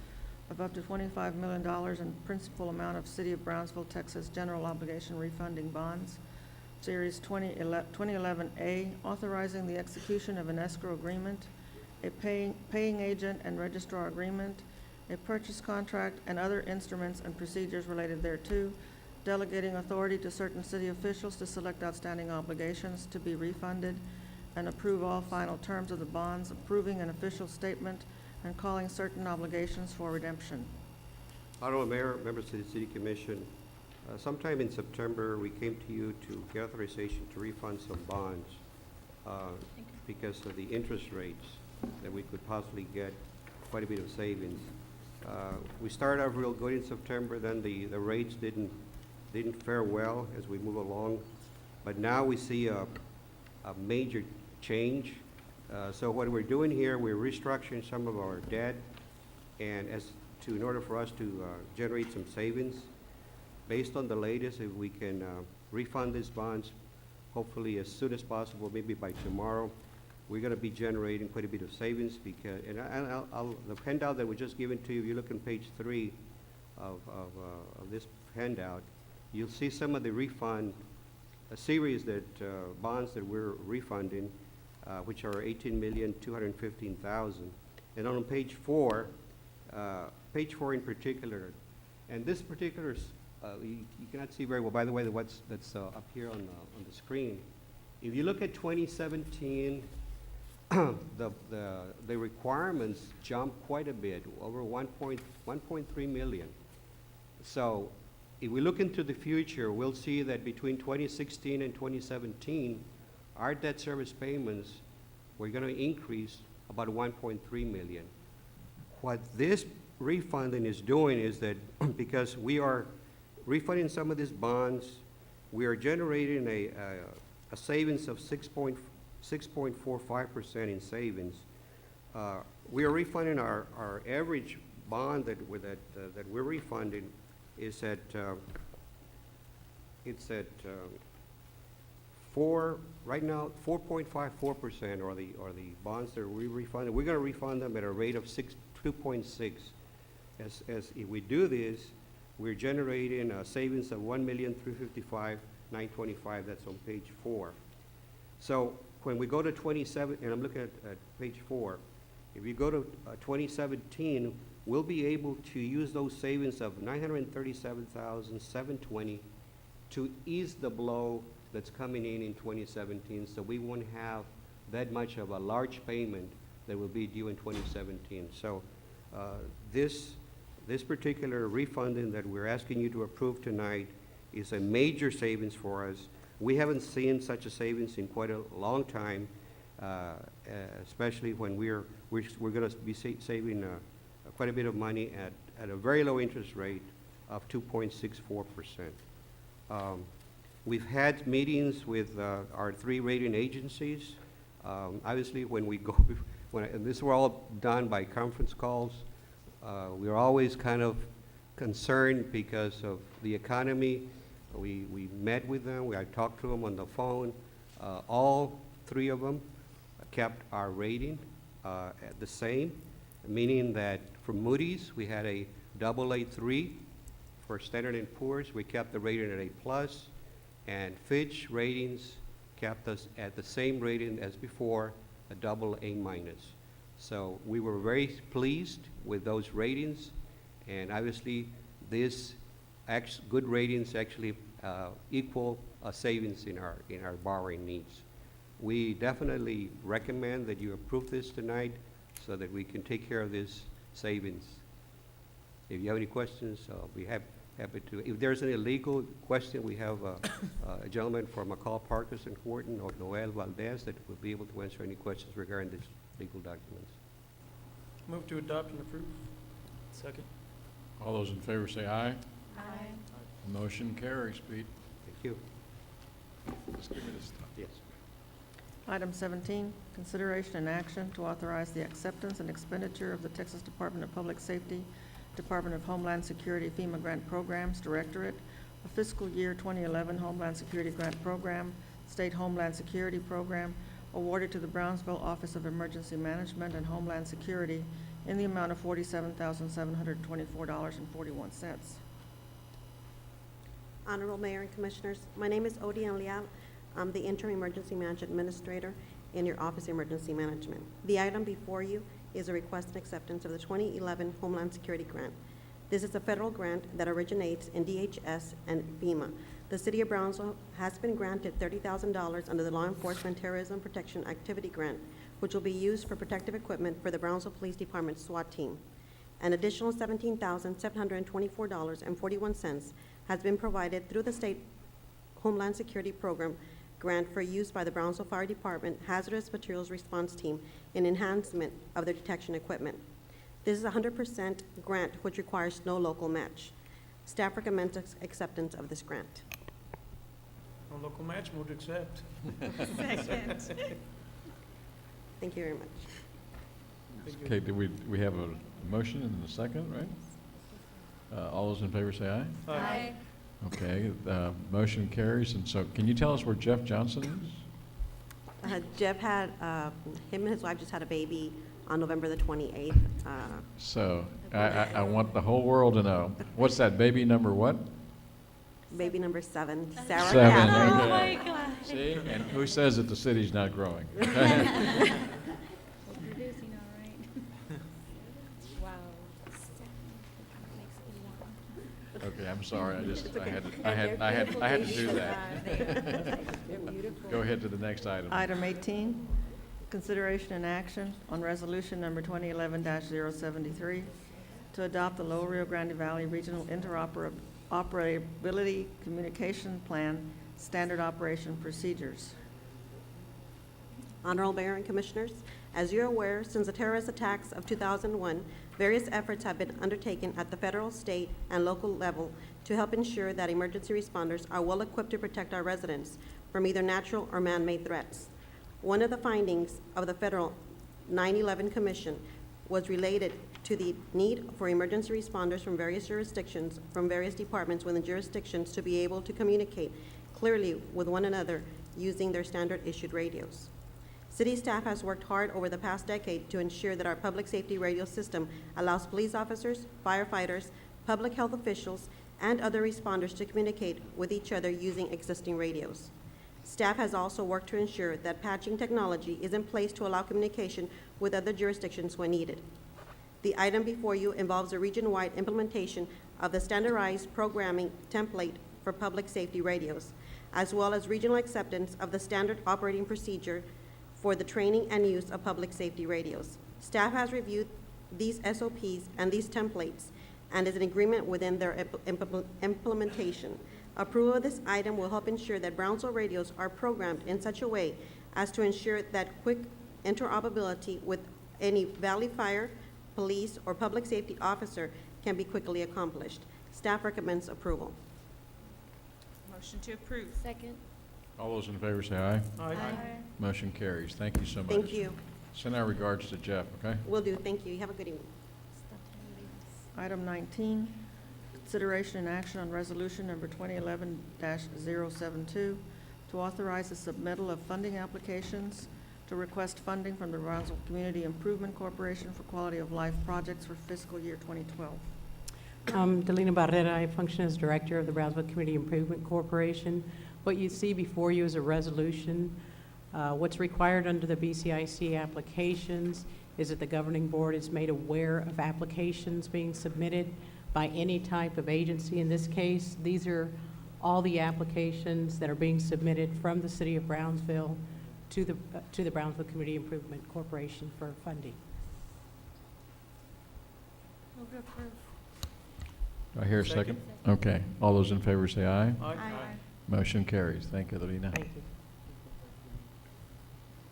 of up to $25 million in principal amount of City of Brownsville, Texas general obligation refunding bonds, Series 2011A, authorizing the execution of an escrow agreement, a paying agent and registrar agreement, a purchase contract, and other instruments and procedures related thereto, delegating authority to certain city officials to select outstanding obligations to be refunded, and approve all final terms of the bonds, approving an official statement, and calling certain obligations for redemption. Honorable Mayor, members of the City Commission, sometime in September, we came to you to get authorization to refund some bonds because of the interest rates that we could possibly get quite a bit of savings. We started off real good in September, then the rates didn't fare well as we move along, but now we see a major change. So what we're doing here, we're restructuring some of our debt, and in order for us to generate some savings, based on the latest, if we can refund these bonds, hopefully as soon as possible, maybe by tomorrow, we're gonna be generating quite a bit of savings because, and the handout that was just given to you, if you look on page 3 of this handout, you'll see some of the refund, a series that, bonds that we're refunding, which are $18,215,000. And on page 4 in particular, and this particular, you cannot see very well, by the way, that's up here on the screen. If you look at 2017, the requirements jumped quite a bit, over 1.3 million. So if we look into the future, we'll see that between 2016 and 2017, our debt service payments were going to increase about 1.3 million. What this refunding is doing is that because we are refunding some of these bonds, we are generating a savings of 6.45% in savings. We are refunding our average bond that we're refunding is at right now 4.54% are the bonds that we refunded. We're going to refund them at a rate of 2.6. As if we do this, we're generating a savings of $1,355,925. That's on page 4. So when we go to 27, and I'm looking at page 4, if you go to 2017, we'll be able to use those savings of $937,720 to ease the blow that's coming in 2017, so we won't have that much of a large payment that will be due in 2017. So this particular refunding that we're asking you to approve tonight is a major savings for us. We haven't seen such a savings in quite a long time, especially when we're going to be saving quite a bit of money at a very low interest rate of 2.64%. We've had meetings with our 3 rating agencies. Obviously, when we go, and this were all done by conference calls, we're always kind of concerned because of the economy. We met with them. I talked to them on the phone. All 3 of them kept our rating at the same, meaning that for Moody's, we had a AA3. For Standard & Poor's, we kept the rating at A+, and Fitch Ratings kept us at the same rating as before, a AA-. So we were very pleased with those ratings, and obviously these good ratings actually equal a savings in our borrowing needs. We definitely recommend that you approve this tonight so that we can take care of this savings. If you have any questions, we have happy to. If there's any legal question, we have a gentleman from McCall, Parkes and Horton, or Noel Valdez, that will be able to answer any questions regarding these legal documents. Move to adopt and approve. Second. All those in favor say aye. Aye. Motion carries, Pete. Thank you. Just give me this stuff. Yes. Item 17, consideration and action to authorize the acceptance and expenditure of the Texas Department of Public Safety, Department of Homeland Security FEMA Grant Programs Directorate, a fiscal year 2011 Homeland Security Grant Program, State Homeland Security Program, awarded to the Brownsville Office of Emergency Management and Homeland Security in the amount of $47,724.41. Honorable Mayor and Commissioners, my name is Odian Leal. I'm the Interim Emergency Management Administrator in your Office of Emergency Management. The item before you is a request and acceptance of the 2011 Homeland Security Grant. This is a federal grant that originates in DHS and FEMA. The City of Brownsville has been granted $30,000 under the Law Enforcement Terrorism Protection Activity Grant, which will be used for protective equipment for the Brownsville Police Department SWAT team. An additional $17,724.41 has been provided through the State Homeland Security Program grant for use by the Brownsville Fire Department Hazardous Materials Response Team in enhancement of their detection equipment. This is a 100% grant which requires no local match. Staff recommends acceptance of this grant. No local match, move to accept. Second. Thank you very much. Okay, do we have a motion and a second, right? All those in favor say aye. Aye. Okay, motion carries. And so can you tell us where Jeff Johnson is? Jeff had, him and his wife just had a baby on November the 28th. So I want the whole world to know. What's that, baby number what? Baby number 7, Sarah 7, Catherine. okay. Oh, my God. See, and who says that the city's not growing? Producing, all right. Wow. Okay, I'm sorry, I had to do that. Go ahead to the next item. Item 18, consideration and action on resolution number 2011-073 to adopt the Lower Rio Grande Valley Regional Interoperability Communication Plan Standard Operation Procedures. Honorable Mayor and Commissioners, as you're aware, since the terrorist attacks of 2001, various efforts have been undertaken at the federal, state, and local level to help ensure that emergency responders are well equipped to protect our residents from either natural or man-made threats. One of the findings of the federal 9/11 Commission was related to the need for emergency responders from various jurisdictions, from various departments within jurisdictions to be able to communicate clearly with one another using their standard issued radios. City staff has worked hard over the past decade to ensure that our public safety radio system allows police officers, firefighters, public health officials, and other responders to communicate with each other using existing radios. Staff has also worked to ensure that patching technology is in place to allow communication with other jurisdictions when needed. The item before you involves a region-wide implementation of the standardized programming template for public safety radios, as well as regional acceptance of the standard operating procedure for the training and use of public safety radios. Staff has reviewed these SOPs and these templates and is in agreement within their implementation. Approval of this item will help ensure that Brownsville radios are programmed in such a way as to ensure that quick interoperability with any Valley Fire, police, or public safety officer can be quickly accomplished. Staff recommends approval. Motion to approve. Second. All those in favor say aye. Aye. Motion carries. Thank you so much. Thank you. Send our regards to Jeff, okay? Will do. Thank you. You have a good evening. Item 19, consideration and action on resolution number 2011-072 to authorize the submittal of funding applications to request funding from the Brownsville Community Improvement Corporation for quality of life projects for fiscal year 2012. Delina Barrera, I function as Director of the Brownsville Community Improvement Corporation. What you see before you is a resolution. What's required under the BCIC applications is that the governing board is made aware of applications being submitted by any type of agency. In this case, these are all the applications that are being submitted from the City of Brownsville to the Brownsville Community Improvement Corporation for funding. Move to approve. Do I hear a second? Okay. All those in favor say aye. Aye. Motion carries. Thank you, Lorena. Thank you.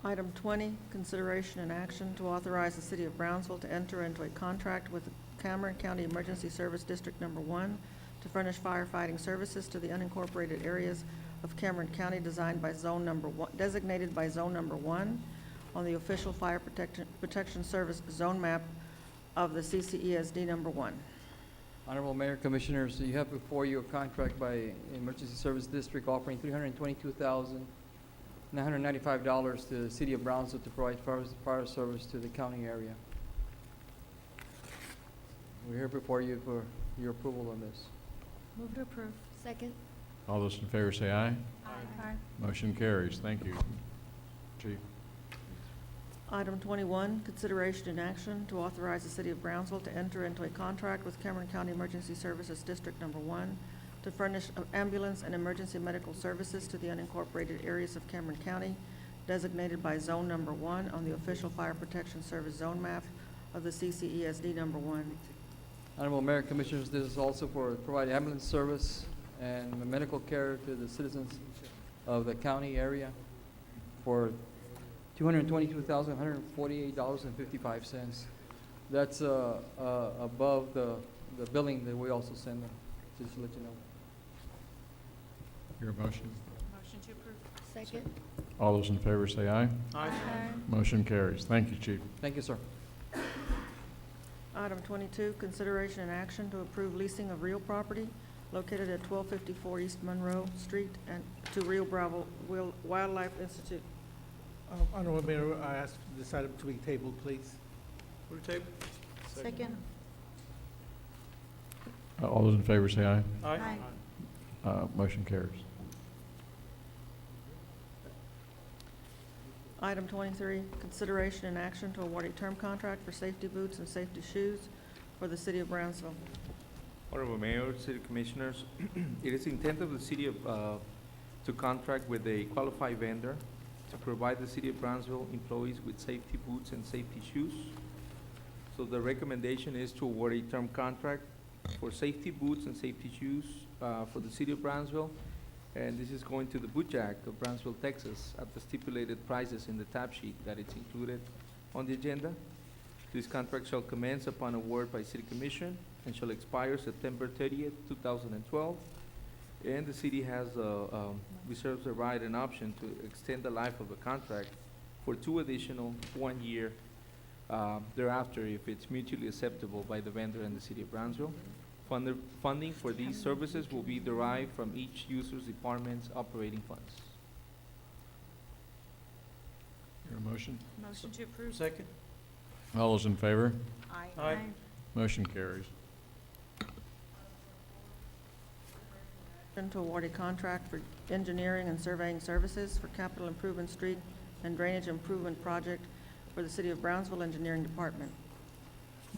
Item 20, consideration and action to authorize the City of Brownsville to enter into a contract with Cameron County Emergency Service District Number 1 to furnish firefighting services to the unincorporated areas of Cameron County designated by zone number 1 on the official Fire Protection Service zone map of the CCESD Number 1. Honorable Mayor, Commissioners, you have before you a contract by Emergency Service District offering $322,995 to the City of Brownsville to provide fire service to the county area. We're here before you for your approval on this. Move to approve. Second. All those in favor say aye. Aye. Motion carries. Thank you. Chief. Item 21, consideration and action to authorize the City of Brownsville to enter into a contract with Cameron County Emergency Services District Number 1 to furnish ambulance and emergency medical services to the unincorporated areas of Cameron County designated by zone number 1 on the official Fire Protection Service zone map of the CCESD Number 1. Honorable Mayor, Commissioners, this is also for providing ambulance service and medical care to the citizens of the county area for $222,148.55. That's above the billing that we also send them, just to let you know. Your motion. Motion to approve. Second. All those in favor say aye. Aye. Motion carries. Thank you, Chief. Thank you, sir. Item 22, consideration and action to approve leasing of real property located at 1254 East Monroe Street and to Rio Bravo Wildlife Institute. Honorable Mayor, I ask this item to be tabled, please. Move to table. Second. All those in favor say aye. Aye. Motion carries. Item 23, consideration and action to award a term contract for safety boots and safety shoes for the city of Brownsville. Honorable Mayor, City Commissioners, it is the intent of the city to contract with a qualified vendor to provide the city of Brownsville employees with safety boots and safety shoes. So the recommendation is to award a term contract for safety boots and safety shoes for the city of Brownsville. And this is going to the Boot Jack of Brownsville, Texas, at the stipulated prices in the tab sheet that it's included on the agenda. This contract shall commence upon award by City Commission and shall expire September 30th, 2012. And the city has reserves the right and option to extend the life of the contract for 2 additional 1 year thereafter if it's mutually acceptable by the vendor and the city of Brownsville. Funding for these services will be derived from each user's department's operating funds. Your motion? Motion to approve. Second. All those in favor? Aye. Aye. Motion carries. To award a contract for engineering and surveying services for capital improvement street and drainage improvement project for the city of Brownsville Engineering Department.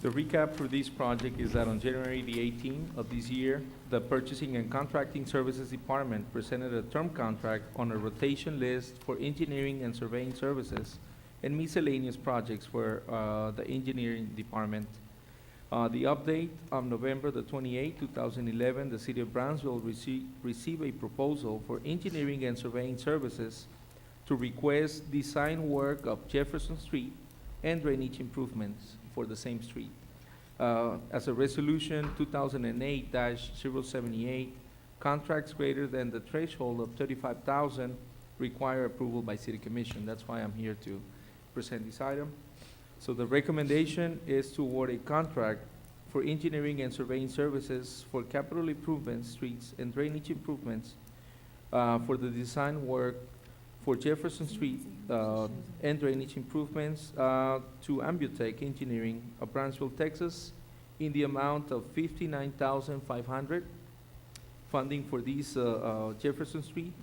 The recap for this project is that on January the 18th of this year, the Purchasing and Contracting Services Department presented a term contract on a rotation list for engineering and surveying services and miscellaneous projects for the engineering department. The update on November the 28th, 2011, the city of Brownsville received a proposal for engineering and surveying services to request design work of Jefferson Street and drainage improvements for the same street. As a resolution 2008-078, contracts greater than the threshold of $35,000 require approval by City Commission. That's why I'm here to present this item. So the recommendation is to award a contract for engineering and surveying services for capital improvements, streets, and drainage improvements for the design work for Jefferson Street and drainage improvements to Ambutech Engineering of Brownsville, Texas, in the amount of $59,500. Funding for these Jefferson Street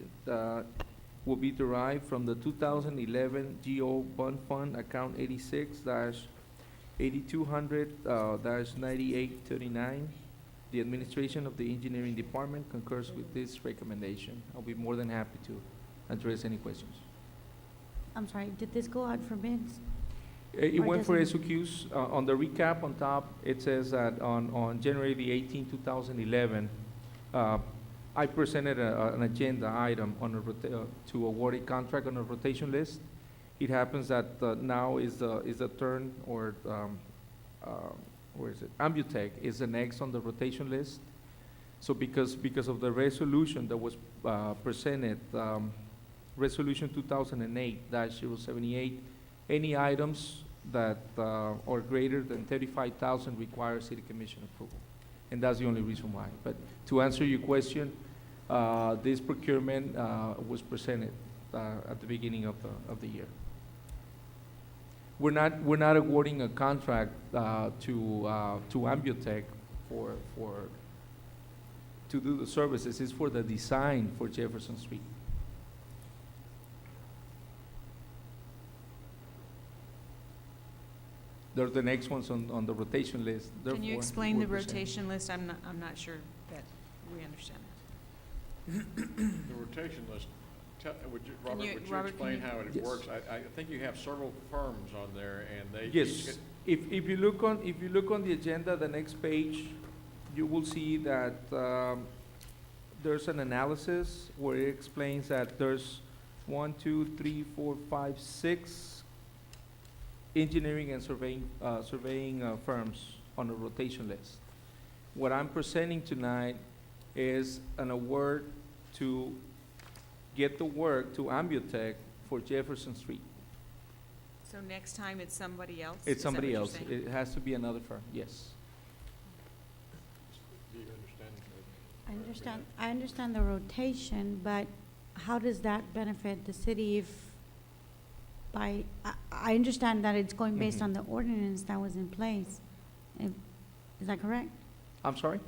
will be derived from the 2011 GO Bond Fund Account 86-8200-9839. The administration of the engineering department concurs with this recommendation. I'll be more than happy to address any questions. I'm sorry, did this go out for bids? It Or went for doesn't- SOQs. On the recap on top, it says that on January the 18th, 2011, I presented an agenda item on to award a contract on a rotation list. It happens that now is the turn, or where is it? Ambutech is the next on the rotation list. So because of the resolution that was presented, Resolution 2008-078, any items that are greater than 35,000 require City Commission approval. And that's the only reason why. But to answer your question, this procurement was presented at the beginning of the year. We're not awarding a contract to Ambutech to do the services. It's for the design for Jefferson Street. They're the next ones on the rotation list. Can you Therefore, explain the we're presenting. rotation list? I'm not sure that we understand that. The rotation list, would you, Can Robert, you- would you Robert, explain can you- how it Yes. works? I think you have several firms on there, and they each Yes, get- if you look on the agenda, the next page, you will see that there's an analysis where it explains that there's 1, 2, 3, 4, 5, 6 engineering and surveying firms on a rotation list. What I'm presenting tonight is an award to get the work to Ambutech for Jefferson Street. So next time it's somebody else? It's Is that somebody what you're else. saying? It has to be another firm, yes. Do you understand? I understand the rotation, but how does that benefit the city if I understand that it's going based on the ordinance that was in place. Is that correct? I'm sorry?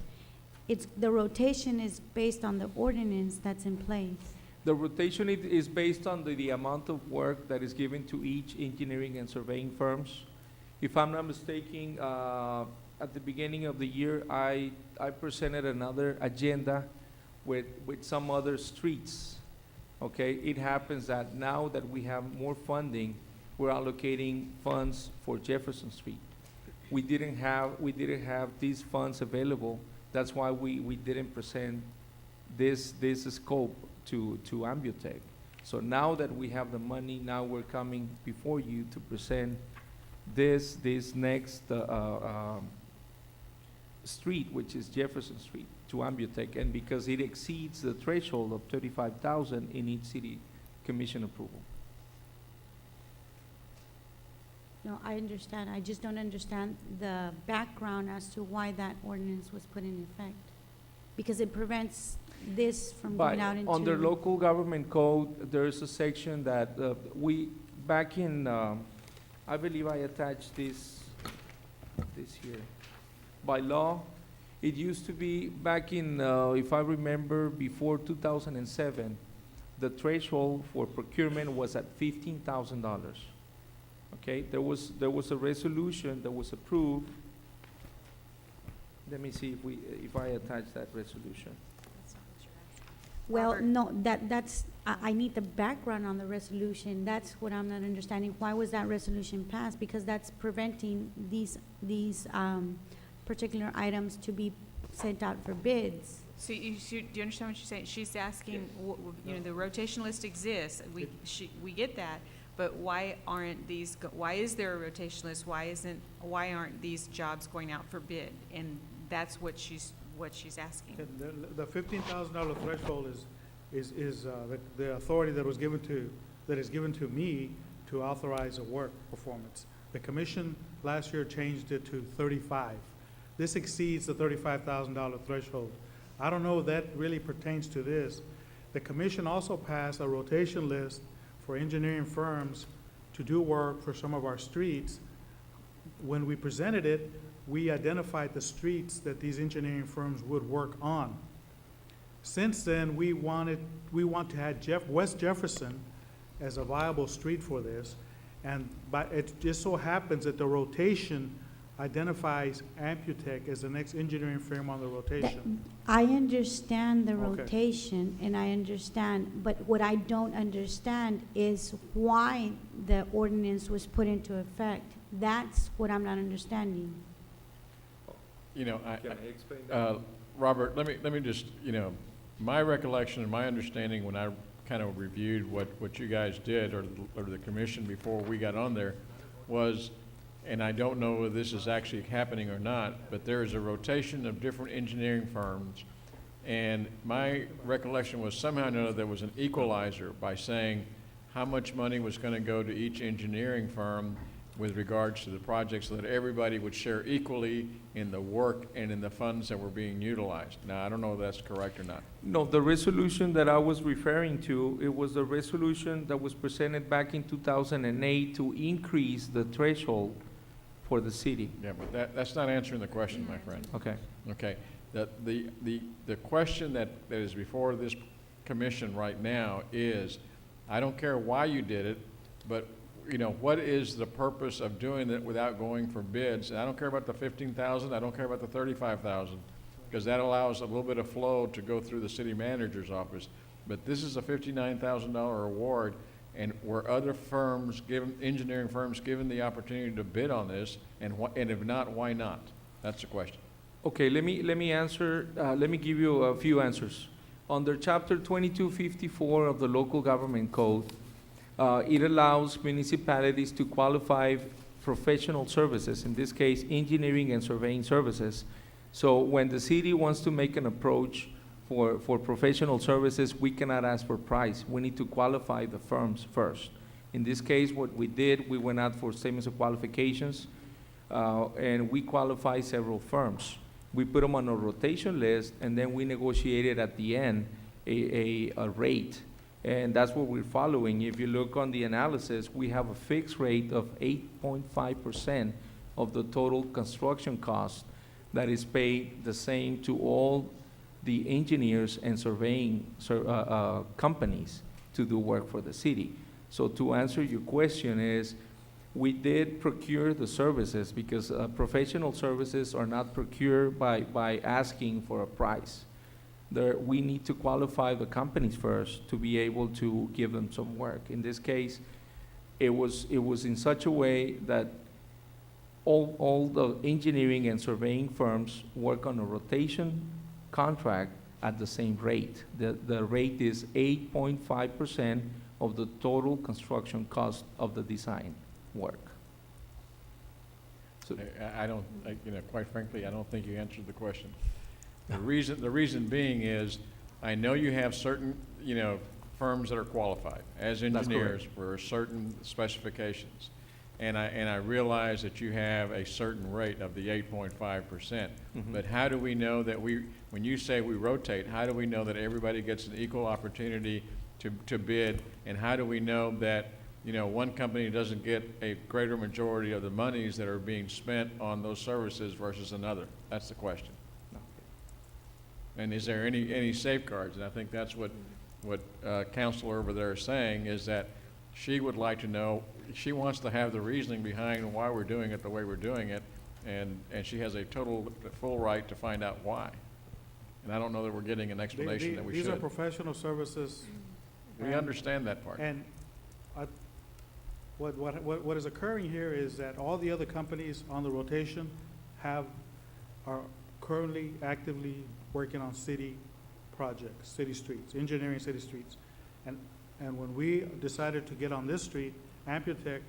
The rotation is based on the ordinance that's in place. The rotation is based on the amount of work that is given to each engineering and surveying firms. If I'm not mistaken, at the beginning of the year, I presented another agenda with some other streets. Okay, it happens that now that we have more funding, we're allocating funds for Jefferson Street. We didn't have these funds available. That's why we didn't present this scope to Ambutech. So now that we have the money, now we're coming before you to present this next street, which is Jefferson Street, to Ambutech, and because it exceeds the threshold of 35,000 in each city commission approval. No, I understand. I just don't understand the background as to why that ordinance was put in effect. Because it prevents this from going out into. Under local government code, there is a section that back in, I believe I attached this here. By law, it used to be back in, if I remember, before 2007, the threshold for procurement was at $15,000. Okay, there was a resolution that was approved. Let me see if I attach that resolution. Well, Robert? no, I need the background on the resolution. That's what I'm not understanding. Why was that resolution passed? Because that's preventing these particular items to be sent out for bids. So do you understand what she's saying? She's asking, the rotation list exists, we get that, but why is there a rotation list? Why aren't these jobs going out for bid? And that's what she's asking. The $15,000 threshold is the authority that is given to me to authorize a work performance. The commission last year changed it to 35. This exceeds the $35,000 threshold. I don't know if that really pertains to this. The commission also passed a rotation list for engineering firms to do work for some of our streets. When we presented it, we identified the streets that these engineering firms would work on. Since then, we want to have West Jefferson as a viable street for this, and it just so happens that the rotation identifies Ambutech as the next engineering firm on the rotation. I understand the Okay. rotation, and I understand, but what I don't understand is why the ordinance was put into effect. That's what I'm not understanding. You know, Can I explain that? Robert, let me just, my recollection and my understanding when I kind of reviewed what you guys did, or the commission before we got on there, was, and I don't know if this is actually happening or not, but there is a rotation of different engineering firms, and my recollection was somehow or another there was an equalizer by saying how much money was going to go to each engineering firm with regards to the project, so that everybody would share equally in the work and in the funds that were being utilized. Now, I don't know if that's correct or not. No, the resolution that I was referring to, it was the resolution that was presented back in 2008 to increase the threshold for the city. Yeah, but that's not answering the question, my friend. Okay. Okay. The question that is before this commission right now is, I don't care why you did it, but what is the purpose of doing it without going for bids? And I don't care about the 15,000, I don't care about the 35,000, because that allows a little bit of flow to go through the city manager's office. But this is a $59,000 award, and were other firms, engineering firms, given the opportunity to bid on this, and if not, why not? That's the question. Okay, let me answer, let me give you a few answers. Under Chapter 2254 of the Local Government Code, it allows municipalities to qualify professional services, in this case, engineering and surveying services. So when the city wants to make an approach for professional services, we cannot ask for price. We need to qualify the firms first. In this case, what we did, we went out for statements of qualifications, and we qualified several firms. We put them on a rotation list, and then we negotiated at the end a rate. And that's what we're following. If you look on the analysis, we have a fixed rate of 8.5% of the total construction cost that is paid the same to all the engineers and surveying companies to do work for the city. So to answer your question is, we did procure the services because professional services are not procured by asking for a price. We need to qualify the companies first to be able to give them some work. In this case, it was in such a way that all the engineering and surveying firms work on a rotation contract at the same rate. The rate is 8.5% of the total construction cost of the design work. So quite frankly, I don't think you answered the question. The reason being is, I know you have certain, firms that are qualified as engineers for certain specifications. And I realize that you have a certain rate of the 8.5%. But how do we know that when you say we rotate, how do we know that everybody gets an equal opportunity to bid? And how do we know that, one company doesn't get a greater majority of the monies that are being spent on those services versus another? That's the question. And is there any safeguards? And I think that's what Counselor over there is saying, is that she would like to know, she wants to have the reasoning behind why we're doing it the way we're doing it, and she has a full right to find out why. And I don't know that we're getting an explanation that we should. These are professional services. We understand that part. And what is occurring here is that all the other companies on the rotation are currently actively working on city projects, city streets, engineering city streets. And when we decided to get on this street, Amputech,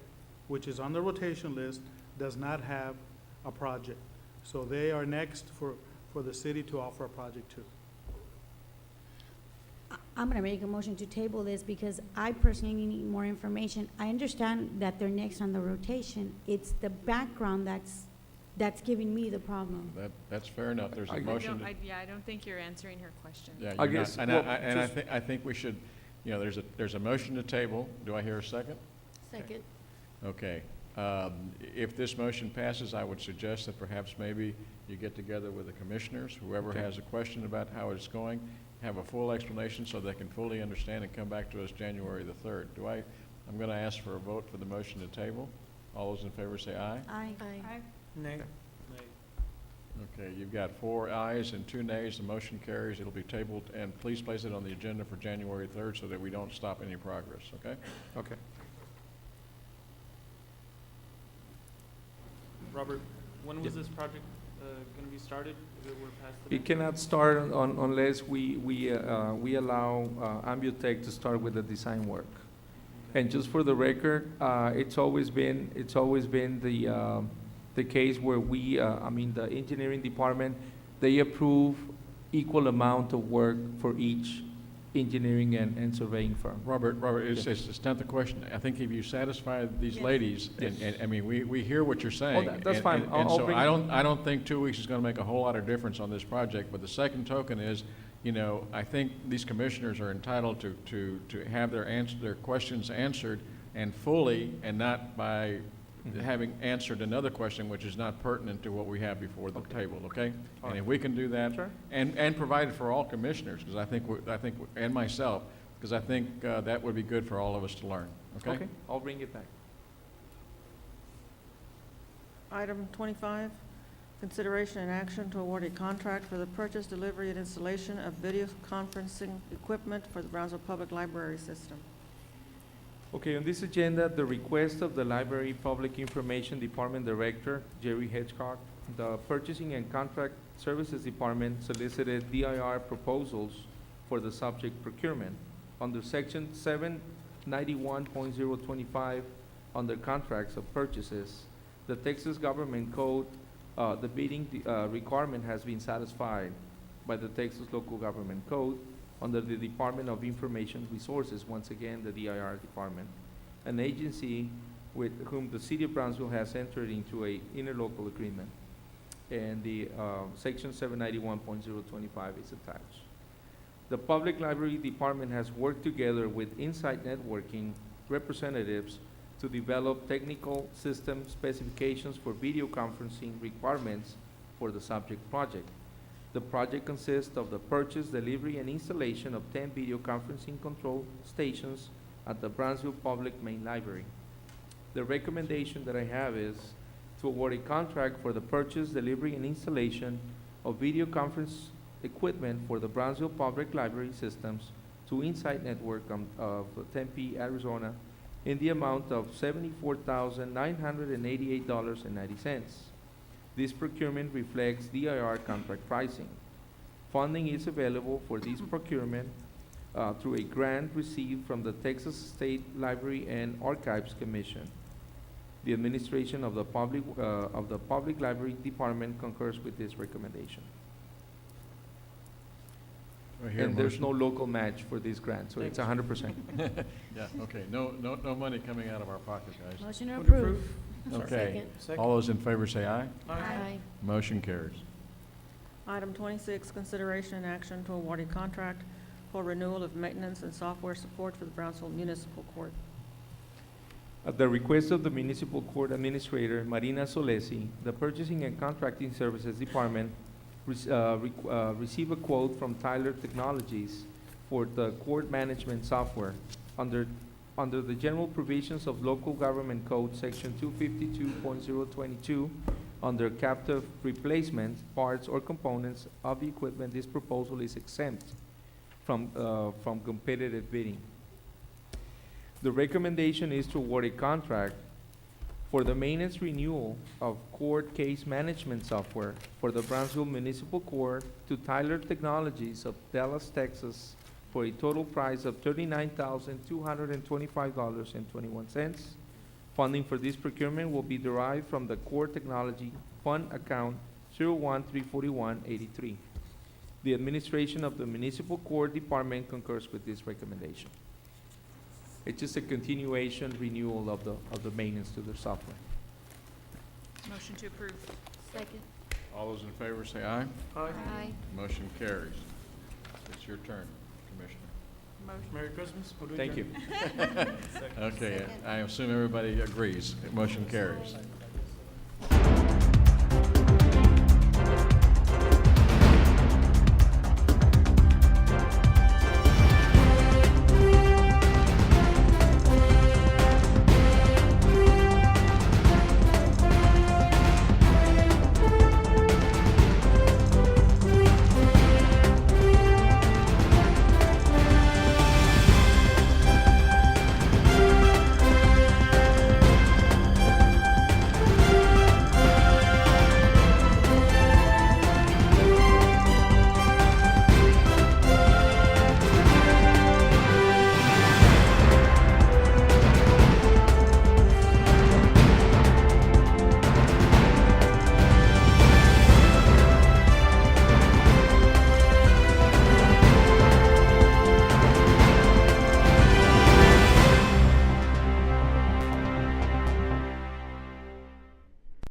which is on the rotation list, does not have a project. So they are next for the city to offer a project to. I'm gonna make a motion to table this because I personally need more information. I understand that they're next on the rotation. It's the background that's giving me the problem. That's fair enough. There's a motion. I don't think you're answering her question. Yeah, I you're guess, not. And I think we should, there's a motion to table. Do I hear a second? Second. Okay. If this motion passes, I would suggest that perhaps maybe you get together with the commissioners, whoever has a question about how it's going, have a full explanation so they can fully understand and come back to us January the 3rd. I'm going to ask for a vote for the motion to table. All those in favor say aye. Aye. Nay. Okay, you've got 4 ayes and 2 nays. The motion carries. It'll be tabled, and please place it on the agenda for January 3rd so that we don't stop any progress, okay? Okay. Robert, when was this project going to be started? If it were past the It cannot start unless we allow Ambutech to start with the design work. And just for the record, it's always been the case where the engineering department, they approve equal amount of work for each engineering and surveying firm. Robert, it's not the question. I think if you satisfy these ladies, and I mean, we hear what you're saying. That's fine. And I'll so bring I don't think 2 weeks is going to make a whole lot of difference on this project. But the second token is, I think these commissioners are entitled to have their questions answered and fully, and not by having answered another question which is not pertinent to what we have before the table, okay? And if we can do that, Sure. and provide it for all commissioners, because I think, and myself, because I think that would be good for all of us to learn, okay? Okay, I'll bring it back. Item 25, consideration and action to award a contract for the purchase, delivery, and installation of video conferencing equipment for the Brownsville Public Library System. Okay, on this agenda, the request of the Library Public Information Department Director, Jerry Hedgecock, the Purchasing and Contract Services Department solicited DIR proposals for the subject procurement. Under Section 791.025, under contracts of purchases, the Texas Government Code, the bidding requirement has been satisfied by the Texas Local Government Code under the Department of Information Resources, once again, the DIR department, an agency with whom the City of Brownsville has entered into a interlocal agreement. And the Section 791.025 is attached. The Public Library Department has worked together with Insight Networking representatives to develop technical system specifications for video conferencing requirements for the subject project. The project consists of the purchase, delivery, and installation of 10 video conferencing control stations at the Brownsville Public Main Library. The recommendation that I have is to award a contract for the purchase, delivery, and installation of video conference equipment for the Brownsville Public Library systems to Insight Network of Tempe, Arizona, in the amount of $74,988.90. This procurement reflects DIR contract pricing. Funding is available for this procurement through a grant received from the Texas State Library and Archives Commission. The administration of the Public Library Department concurs with this recommendation. Do I hear a And there's motion? no local match for this grant, so it's 100%. Yeah, okay, no money coming out of our pocket, guys. Motion to Move to approve. Okay, Second. all those in favor say aye. Aye. Motion carries. Item 26, consideration and action to award a contract for renewal of maintenance and software support for the Brownsville Municipal Court. At the request of the Municipal Court Administrator, Marina Solesi, the Purchasing and Contracting Services Department receive a quote from Tyler Technologies for the court management software under the general provisions of Local Government Code, Section 252.022, under captive replacement, parts, or components of the equipment. This proposal is exempt from competitive bidding. The recommendation is to award a contract for the maintenance renewal of court case management software for the Brownsville Municipal Court to Tyler Technologies of Dallas, Texas, for a total price of $39,225.21. Funding for this procurement will be derived from the Court Technology Fund Account 0134183. The administration of the Municipal Court Department concurs with this recommendation. It's just a continuation renewal of the maintenance to their software. Motion to approve. Second. All those in favor say aye. Aye. Motion carries. It's your turn, Commissioner. Merry Christmas. We'll do it Thank again. you. Okay, I assume everybody agrees. Motion carries.